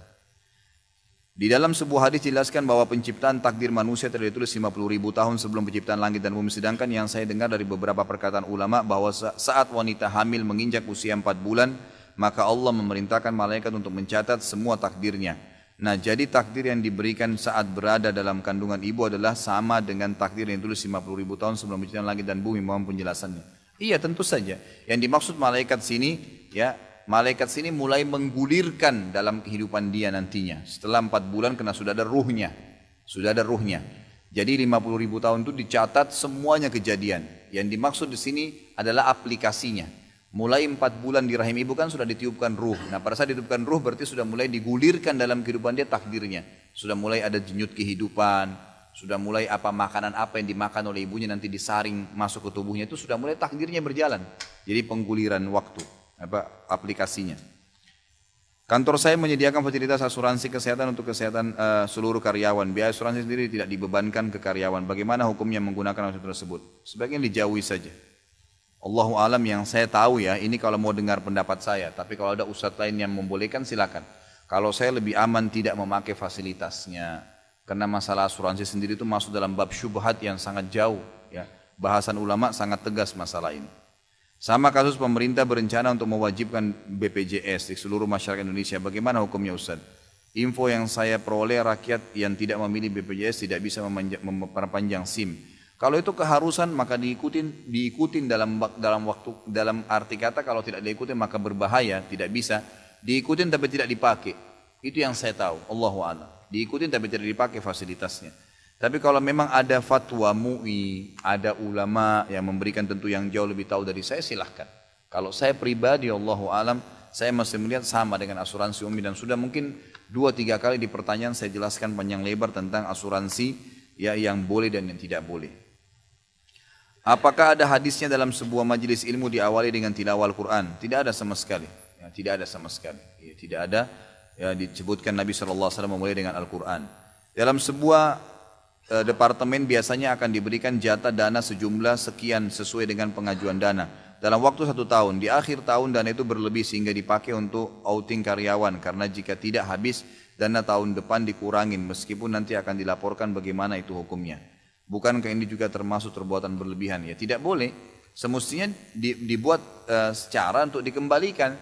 Di dalam sebuah hadis dijelaskan bahwa penciptaan takdir manusia telah ditulis 50.000 tahun sebelum penciptaan langit dan bumi. Sedangkan yang saya dengar dari beberapa perkataan ulama bahwa saat wanita hamil menginjak usia 4 bulan, maka Allah memerintahkan malaikat untuk mencatat semua takdirnya. Nah, jadi takdir yang diberikan saat berada dalam kandungan ibu adalah sama dengan takdir yang ditulis 50.000 tahun sebelum penciptaan langit dan bumi. Mohon penjelasannya. Iya, tentu saja. Yang dimaksud malaikat sini, ya, malaikat sini mulai menggulirkan dalam kehidupan dia nantinya. Setelah 4 bulan karena sudah ada ruhnya. Sudah ada ruhnya. Jadi 50.000 tahun itu dicatat semuanya kejadian. Yang dimaksud di sini adalah aplikasinya. Mulai 4 bulan di rahim ibu kan sudah ditiupkan ruh. Nah, pada saat ditiupkan ruh berarti sudah mulai digulirkan dalam kehidupan dia takdirnya. Sudah mulai ada denyut kehidupan, sudah mulai apa makanan apa yang dimakan oleh ibunya nanti disaring masuk ke tubuhnya, itu sudah mulai takdirnya berjalan. Jadi pengguliran waktu, aplikasinya. Kantor saya menyediakan fasilitas asuransi kesehatan untuk kesehatan seluruh karyawan. Biaya asuransi sendiri tidak dibebankan ke karyawan. Bagaimana hukumnya menggunakan asuransi tersebut? Sebaiknya dijauhi saja. Allahu alam, yang saya tahu ya, ini kalau mau dengar pendapat saya, tapi kalau ada ustadz lain yang membolehkan silakan. Kalau saya lebih aman tidak memakai fasilitasnya, karena masalah asuransi sendiri itu masuk dalam bab syubhat yang sangat jauh, ya. Bahasan ulama sangat tegas masalah ini. Sama kasus pemerintah berencana untuk mewajibkan BPJS di seluruh masyarakat Indonesia. Bagaimana hukumnya Ustadz? Info yang saya peroleh, rakyat yang tidak memilih BPJS tidak bisa memperpanjang SIM. Kalau itu keharusan maka diikutin dalam arti kata, kalau tidak diikutin maka berbahaya, tidak bisa. Diikutin tapi tidak dipakai. Itu yang saya tahu, Allahu a'lam. Diikutin tapi tidak dipakai fasilitasnya. Tapi kalau memang ada fatwa MUI, ada ulama yang memberikan tentu yang jauh lebih tahu dari saya, silahkan. Kalau saya pribadi, Allahu a'lam, saya masih melihat sama dengan asuransi umum, dan sudah mungkin 2-3 kali di pertanyaan saya jelaskan panjang lebar tentang asuransi ya, yang boleh dan yang tidak boleh. Apakah ada hadisnya dalam sebuah majelis ilmu diawali dengan tilawah Al-Quran? Tidak ada sama sekali. Ya, tidak ada sama sekali. Ya, tidak ada. Ya, disebutkan Nabi SAW memulai dengan Al-Quran. Dalam sebuah departemen biasanya akan diberikan jatah dana sejumlah sekian sesuai dengan pengajuan dana. Dalam waktu 1 tahun, di akhir tahun dana itu berlebih sehingga dipakai untuk outing karyawan. Karena jika tidak habis, dana tahun depan dikurangin meskipun nanti akan dilaporkan bagaimana itu hukumnya. Bukankah ini juga termasuk perbuatan berlebihan? Ya, tidak boleh. Semestinya dibuat secara untuk dikembalikan.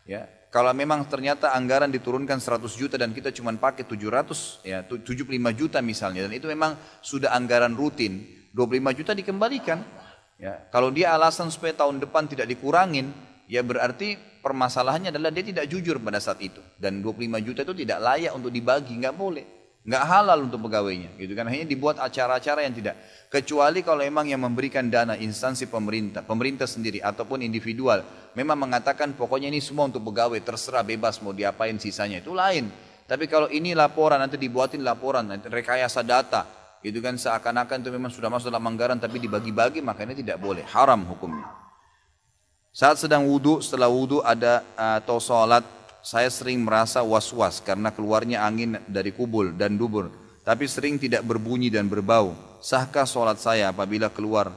Ya, kalau memang ternyata anggaran diturunkan 100 juta dan kita cuma pakai 700, ya 75 juta misalnya, dan itu memang sudah anggaran rutin, 25 juta dikembalikan. Ya, kalau dia alasan supaya tahun depan tidak dikurangin, ya berarti permasalahannya adalah dia tidak jujur pada saat itu. Dan 25 juta itu tidak layak untuk dibagi, nggak boleh. Nggak halal untuk pegawainya, gitu kan? Hanya dibuat acara-acara yang tidak. Kecuali kalau memang yang memberikan dana instansi pemerintah sendiri ataupun individual, memang mengatakan pokoknya ini semua untuk pegawai, terserah bebas mau diapain sisanya, itu lain. Tapi kalau ini laporan, nanti dibuatin laporan, nanti rekayasa data, gitu kan, seakan-akan itu memang sudah masuk dalam anggaran tapi dibagi-bagi, maka ini tidak boleh, haram hukumnya. Saat sedang wudhu, setelah wudhu ada atau sholat, saya sering merasa was-was karena keluarnya angin dari kubul dan dubur, tapi sering tidak berbunyi dan berbau. Sahkah sholat saya apabila keluar?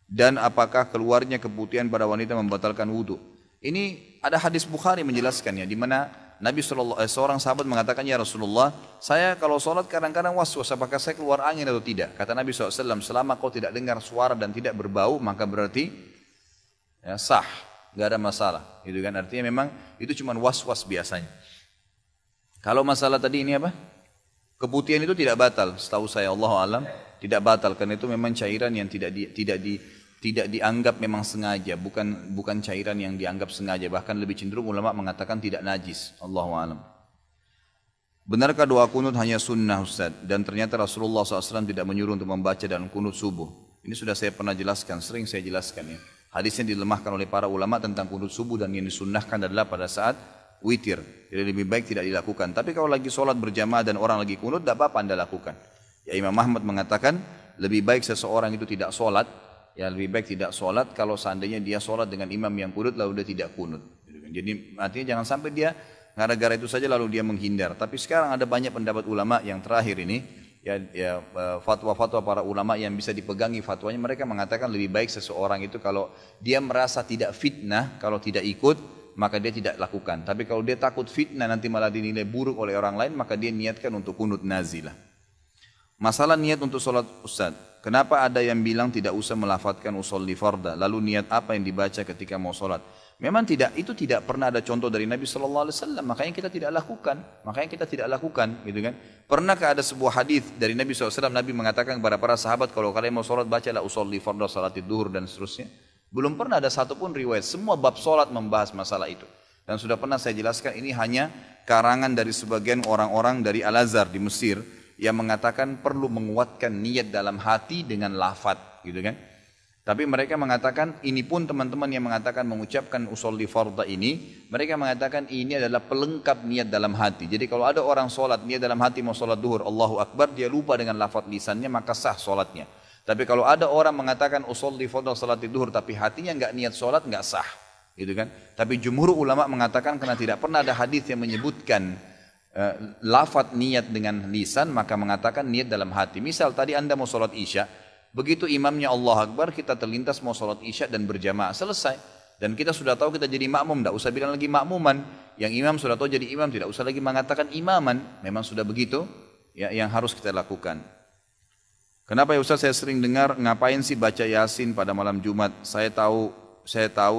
Dan apakah keluarnya keputihan pada wanita membatalkan wudhu? Ini ada hadis Bukhari menjelaskannya, di mana Nabi seorang sahabat mengatakan, ya Rasulullah, saya kalau sholat kadang-kadang was-was apakah saya keluar angin atau tidak. Kata Nabi SAW, selama kau tidak dengar suara dan tidak berbau, maka berarti ya, sah. Gak ada masalah, gitu kan? Artinya memang itu cuma was-was biasanya. Kalau masalah tadi ini apa? Keputihan itu tidak batal, setahu saya, Allahu alam, tidak batal karena itu memang cairan yang tidak dianggap memang sengaja, bukan cairan yang dianggap sengaja, bahkan lebih cenderung ulama mengatakan tidak najis, Allahu alam. Benarkah doa kunut hanya sunnah Ustaz? Dan ternyata Rasulullah SAW tidak menyuruh untuk membaca dalam kunut subuh. Ini sudah saya pernah jelaskan, sering saya jelaskan ya. Hadisnya dilemahkan oleh para ulama tentang kunut subuh, dan yang disunnahkan adalah pada saat witir. Jadi lebih baik tidak dilakukan. Tapi kalau lagi sholat berjamaah dan orang lagi kunut, tidak apa-apa Anda lakukan. Ya, Imam Ahmad mengatakan lebih baik seseorang itu tidak sholat. Ya, lebih baik tidak sholat kalau seandainya dia sholat dengan imam yang kunut lalu dia tidak kunut. Jadi artinya jangan sampai dia gara-gara itu saja lalu dia menghindar. Tapi sekarang ada banyak pendapat ulama yang terakhir ini. Fatwa-fatwa para ulama yang bisa dipegangi fatwanya, mereka mengatakan lebih baik seseorang itu kalau dia merasa tidak fitnah, kalau tidak ikut maka dia tidak lakukan. Tapi kalau dia takut fitnah nanti malah dinilai buruk oleh orang lain, maka dia niatkan untuk kunut nazilah. Masalah niat untuk sholat Ustaz. Kenapa ada yang bilang tidak usah melafadzkan usolli farda? Lalu niat apa yang dibaca ketika mau sholat? Memang tidak, itu tidak pernah ada contoh dari Nabi SAW. Makanya kita tidak lakukan. Gitu kan? Pernahkah ada sebuah hadis dari Nabi SAW? Nabi mengatakan kepada para sahabat, kalau kalian mau sholat, bacalah usolli farda, salatid duhur dan seterusnya. Belum pernah ada satupun riwayat. Semua bab sholat membahas masalah itu. Dan sudah pernah saya jelaskan, ini hanya karangan dari sebagian orang-orang dari Al-Azhar di Mesir, yang mengatakan perlu menguatkan niat dalam hati dengan lafaz, gitu kan? Tapi mereka mengatakan, ini pun teman-teman yang mengatakan mengucapkan usolli farda ini, mereka mengatakan ini adalah pelengkap niat dalam hati. Jadi kalau ada orang sholat, niat dalam hati mau sholat duhur, Allahu Akbar, dia lupa dengan lafaz lisannya, maka sah sholatnya. Tapi kalau ada orang mengatakan usolli farda salat duhur, tapi hatinya nggak niat sholat, nggak sah, gitu kan? Tapi jumhur ulama mengatakan karena tidak pernah ada hadis yang menyebutkan lafaz niat dengan lisan, maka mengatakan niat dalam hati. Misal tadi Anda mau sholat isya, begitu imamnya Allah Akbar, kita terlintas mau sholat isya dan berjamaah, selesai. Dan kita sudah tahu kita jadi makmum, tidak usah bilang lagi makmuman. Yang imam sudah tahu jadi imam, tidak usah lagi mengatakan imaman. Memang sudah begitu, ya, yang harus kita lakukan. Kenapa ya Ustaz saya sering dengar, ngapain sih baca Yasin pada malam Jumat? Saya tahu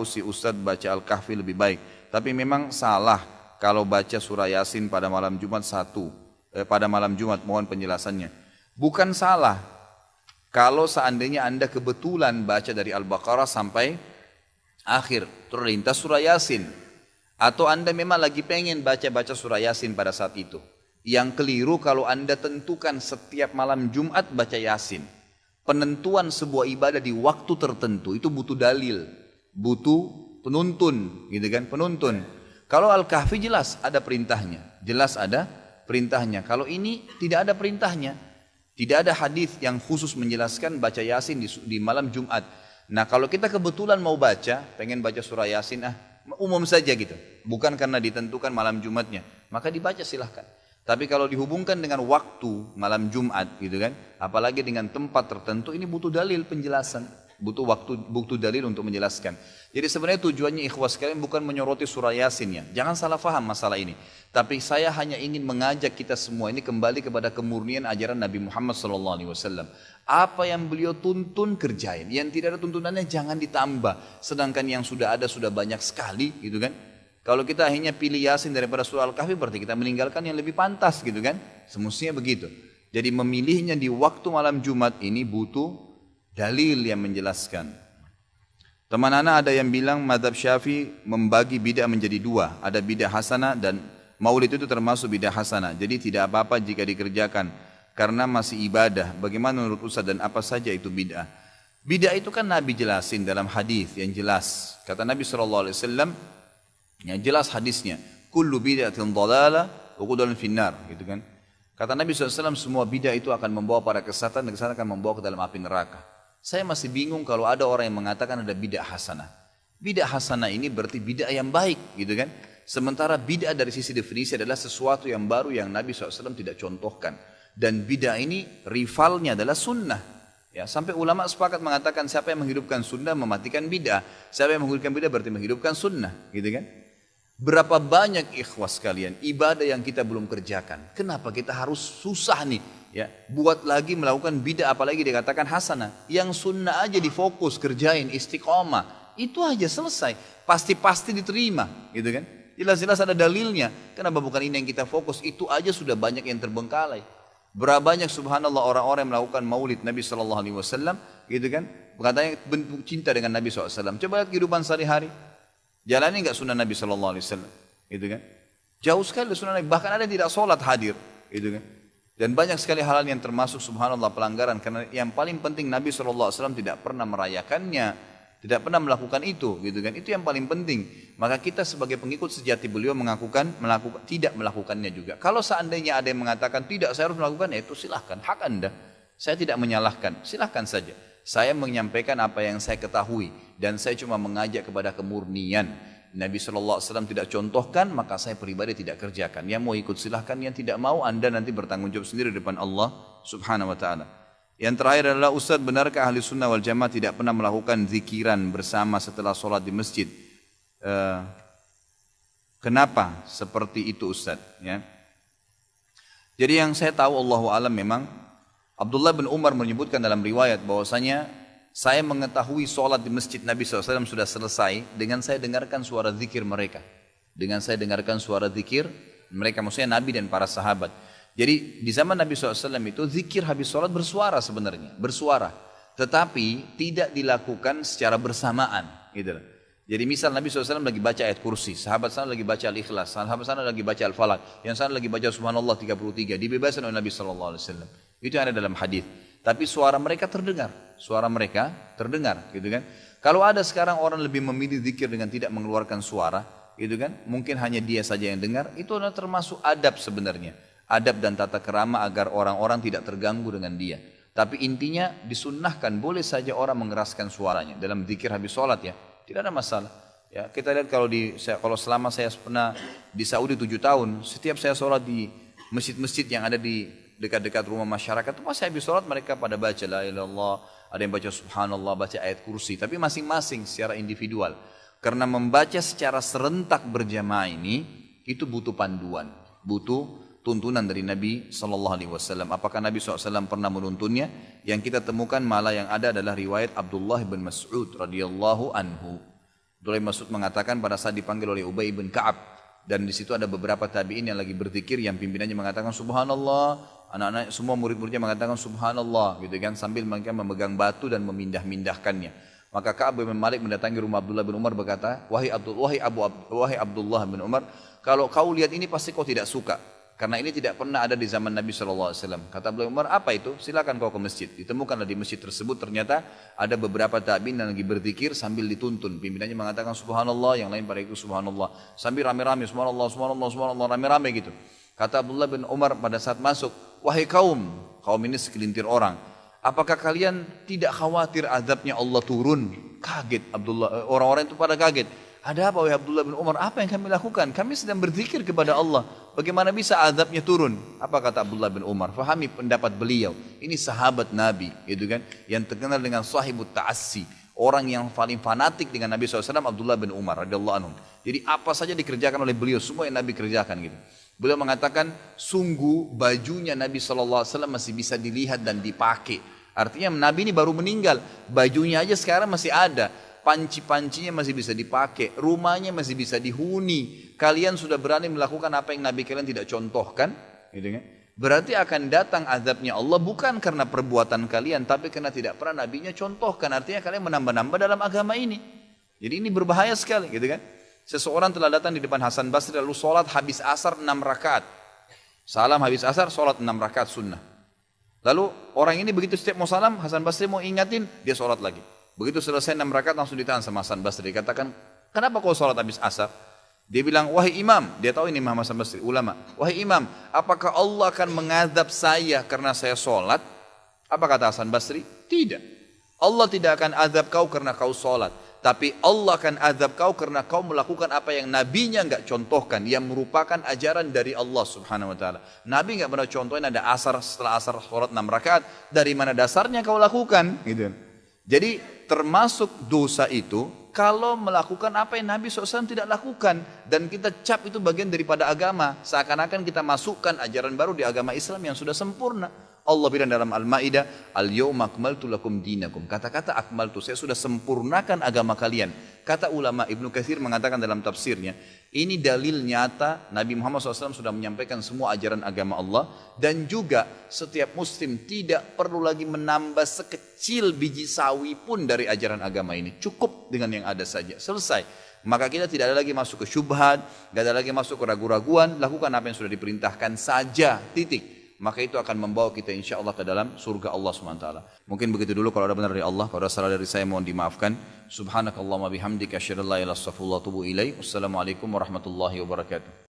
si Ustaz baca Al-Kahfi lebih baik. Tapi memang salah kalau baca surah Yasin pada malam Jumat pada malam Jumat, mohon penjelasannya. Bukan salah kalau seandainya Anda kebetulan baca dari Al-Baqarah sampai akhir, terlintas surah Yasin, atau Anda memang lagi pengen baca surah Yasin pada saat itu. Yang keliru kalau Anda tentukan setiap malam Jumat baca Yasin. Penentuan sebuah ibadah di waktu tertentu itu butuh dalil, butuh penuntun, gitu kan? Penuntun. Kalau Al-Kahfi jelas ada perintahnya, Kalau ini tidak ada perintahnya, tidak ada hadis yang khusus menjelaskan baca Yasin di malam Jumat. Nah kalau kita kebetulan mau baca, pengen baca surah Yasin, umum saja gitu, bukan karena ditentukan malam Jumatnya, maka dibaca silahkan. Tapi kalau dihubungkan dengan waktu malam Jumat, gitu kan, apalagi dengan tempat tertentu, ini butuh dalil penjelasan. Butuh dalil untuk menjelaskan. Jadi sebenarnya tujuannya ikhwas sekalian bukan menyoroti surah Yasin ya. Jangan salah faham masalah ini. Tapi saya hanya ingin mengajak kita semua ini kembali kepada kemurnian ajaran Nabi Muhammad SAW. Apa yang beliau tuntun kerjain. Yang tidak ada tuntunannya jangan ditambah. Sedangkan yang sudah ada sudah banyak sekali, gitu kan. Kalau kita hanya pilih Yasin daripada surah Al-Kahfi, berarti kita meninggalkan yang lebih pantas, gitu kan. Semestinya begitu. Jadi memilihnya di waktu malam Jumat ini butuh dalil yang menjelaskan. Teman anak ada yang bilang mazhab Syafi'i membagi bid'ah menjadi dua. Ada bid'ah hasanah dan maulid itu termasuk bid'ah hasanah. Jadi tidak apa-apa jika dikerjakan karena masih ibadah. Bagaimana menurut Ustaz dan apa saja itu bid'ah? Bid'ah itu kan Nabi jelasin dalam hadis yang jelas. Kata Nabi SAW, yang jelas hadisnya, kullu bid'atin dhalalah wa kullu finnar, gitu kan. Kata Nabi SAW, semua bid'ah itu akan membawa pada kesesatan dan kesesatan akan membawa ke dalam api neraka. Saya masih bingung kalau ada orang yang mengatakan ada bid'ah hasanah. Bid'ah hasanah ini berarti bid'ah yang baik, gitu kan? Sementara bid'ah dari sisi definisi adalah sesuatu yang baru yang Nabi SAW tidak contohkan. Dan bid'ah ini rivalnya adalah sunnah. Ya, sampai ulama sepakat mengatakan siapa yang menghidupkan sunnah mematikan bid'ah. Siapa yang menghidupkan bid'ah berarti menghidupkan sunnah, gitu kan? Berapa banyak ikhwas kalian ibadah yang kita belum kerjakan. Kenapa kita harus susah nih? Ya, buat lagi melakukan bid'ah apalagi dikatakan hasanah. Yang sunnah aja difokus kerjain istiqomah, itu aja selesai, pasti diterima, gitu kan? Jelas-jelas ada dalilnya. Kenapa bukan ini yang kita fokus? Itu aja sudah banyak yang terbengkalai. Berapa banyak subhanallah orang-orang yang melakukan maulid Nabi SAW, gitu kan? Katanya bentuk cinta dengan Nabi SAW. Coba lihat kehidupan sehari-hari. Jalani nggak sunnah Nabi SAW, gitu kan? Jauh sekali sunnah Nabi. Bahkan ada yang tidak sholat hadir, gitu kan? Dan banyak sekali hal yang termasuk subhanallah pelanggaran. Karena yang paling penting Nabi SAW tidak pernah merayakannya. Tidak pernah melakukan itu, gitu kan? Itu yang paling penting. Maka kita sebagai pengikut sejati beliau tidak melakukannya juga. Kalau seandainya ada yang mengatakan tidak saya harus melakukan, itu silahkan, hak Anda. Saya tidak menyalahkan, silahkan saja. Saya menyampaikan apa yang saya ketahui. Dan saya cuma mengajak kepada kemurnian. Nabi SAW tidak contohkan, maka saya pribadi tidak kerjakan. Yang mau ikut silahkan, yang tidak mau Anda nanti bertanggung jawab sendiri di depan Allah Subhanahu Wa Taala. Yang terakhir adalah Ustaz, benarkah ahli sunnah wal jamaah tidak pernah melakukan zikiran bersama setelah sholat di masjid? Kenapa seperti itu Ustaz? Ya. Jadi yang saya tahu Allahu alam memang Abdullah bin Umar menyebutkan dalam riwayat bahwasanya saya mengetahui sholat di masjid Nabi SAW sudah selesai dengan saya dengarkan suara zikir mereka. Dengan saya dengarkan suara zikir mereka, maksudnya Nabi dan para sahabat. Jadi di zaman Nabi SAW itu zikir habis sholat bersuara sebenarnya, bersuara. Tetapi tidak dilakukan secara bersamaan. Gitu. Jadi misal Nabi SAW lagi baca ayat kursi, sahabat sana lagi baca Al-Ikhlas, sahabat sana lagi baca Al-Falaq, yang sana lagi baca Subhanallah 33, dibebaskan oleh Nabi SAW. Itu yang ada dalam hadis. Tapi suara mereka terdengar, gitu kan. Kalau ada sekarang orang lebih memilih zikir dengan tidak mengeluarkan suara, gitu kan, mungkin hanya dia saja yang dengar, itu adalah termasuk adab sebenarnya. Adab dan tata kerama agar orang-orang tidak terganggu dengan dia. Tapi intinya disunnahkan, boleh saja orang mengeraskan suaranya dalam zikir habis sholat ya. Tidak ada masalah. Ya, kita lihat kalau selama saya pernah di Saudi 7 tahun, setiap saya sholat di masjid-masjid yang ada di dekat-dekat rumah masyarakat, itu pas saya habis sholat mereka pada baca la ilaha illallah, ada yang baca subhanallah, baca ayat kursi, tapi masing-masing secara individual. Karena membaca secara serentak berjamaah ini itu butuh panduan, butuh tuntunan dari Nabi SAW. Apakah Nabi SAW pernah menuntunnya? Yang kita temukan malah yang ada adalah riwayat Abdullah bin Mas'ud radhiyallahu anhu. Abdullah bin Mas'ud mengatakan pada saat dipanggil oleh Ubay bin Ka'ab, dan di situ ada beberapa tabi'in yang lagi berzikir, yang pimpinannya mengatakan subhanallah, anak-anak semua murid-muridnya mengatakan subhanallah, gitu kan, sambil mereka memegang batu dan memindah-mindahkannya. Maka Ka'ab bin Malik mendatangi rumah Abdullah bin Umar berkata, wahai Abdullah bin Umar, kalau kau lihat ini pasti kau tidak suka. Karena ini tidak pernah ada di zaman Nabi SAW. Kata Abdullah bin Umar, apa itu? Silakan kau ke masjid. Ditemukanlah di masjid tersebut ternyata ada beberapa tabi'in yang lagi berzikir sambil dituntun. Pimpinannya mengatakan subhanallah, yang lain pada itu subhanallah. Sambil rame-rame subhanallah, subhanallah, subhanallah, rame-rame gitu. Kata Abdullah bin Umar pada saat masuk, wahai kaum ini segelintir orang, apakah kalian tidak khawatir azabnya Allah turun? Kaget Abdullah, orang-orang itu pada kaget. Ada apa wahai Abdullah bin Umar? Apa yang kami lakukan? Kami sedang berzikir kepada Allah. Bagaimana bisa azabnya turun? Apa kata Abdullah bin Umar? Fahami pendapat beliau. Ini sahabat Nabi, gitu kan? Yang terkenal dengan sahibut ta'assi. Orang yang paling fanatik dengan Nabi SAW, Abdullah bin Umar radhiyallahu anhu. Jadi apa saja dikerjakan oleh beliau, semua yang Nabi kerjakan gitu. Beliau mengatakan, sungguh bajunya Nabi SAW masih bisa dilihat dan dipakai. Artinya Nabi ini baru meninggal, bajunya aja sekarang masih ada. Panci-pancinya masih bisa dipakai, rumahnya masih bisa dihuni. Kalian sudah berani melakukan apa yang Nabi kalian tidak contohkan, gitu kan? Berarti akan datang azabnya Allah bukan karena perbuatan kalian, tapi karena tidak pernah Nabinya contohkan. Artinya kalian menambah-nambah dalam agama ini. Jadi ini berbahaya sekali, gitu kan? Seseorang telah datang di depan Hasan Basri lalu sholat habis asar 6 rakaat. Salam habis asar, sholat 6 rakaat sunnah. Lalu orang ini begitu setiap mau salam, Hasan Basri mau ingatin, dia sholat lagi. Begitu selesai 6 rakaat langsung ditahan sama Hasan Basri. Dikatakan, kenapa kau sholat habis asar? Dia bilang, wahai imam, dia tahu ini Imam Hasan Basri, ulama. Wahai imam, apakah Allah akan mengadab saya karena saya sholat? Apa kata Hasan Basri? Tidak. Allah tidak akan azab kau karena kau sholat. Tapi Allah akan azab kau karena kau melakukan apa yang nabinya enggak contohkan, yang merupakan ajaran dari Allah Subhanahu wa taala. Nabi enggak pernah contohin ada asar, setelah asar sholat 6 rakaat, dari mana dasarnya kau lakukan? Gitu. Jadi termasuk dosa itu kalau melakukan apa yang Nabi SAW tidak lakukan, dan kita cap itu bagian daripada agama, seakan-akan kita masukkan ajaran baru di agama Islam yang sudah sempurna. Allah bilang dalam Al-Ma'idah, Al-yawma akmaltu lakum dinakum. Kata-kata akmaltu, saya sudah sempurnakan agama kalian. Kata ulama Ibnu Katsir mengatakan dalam tafsirnya, ini dalil nyata Nabi Muhammad SAW sudah menyampaikan semua ajaran agama Allah, dan juga setiap muslim tidak perlu lagi menambah sekecil biji sawi pun dari ajaran agama ini. Cukup dengan yang ada saja, selesai. Maka kita tidak ada lagi masuk ke syubhat, tidak ada lagi masuk ke ragu-raguan, lakukan apa yang sudah diperintahkan saja, titik. Maka itu akan membawa kita insya Allah ke dalam surga Allah SWT. Mungkin begitu dulu, kalau ada benar dari Allah, kalau ada salah dari saya mohon dimaafkan. Subhanakallahumma bihamdika asyhadu an la ilaha illa anta astaghfiruka wa atubu ilaik. Wassalamualaikum warahmatullahi wabarakatuh.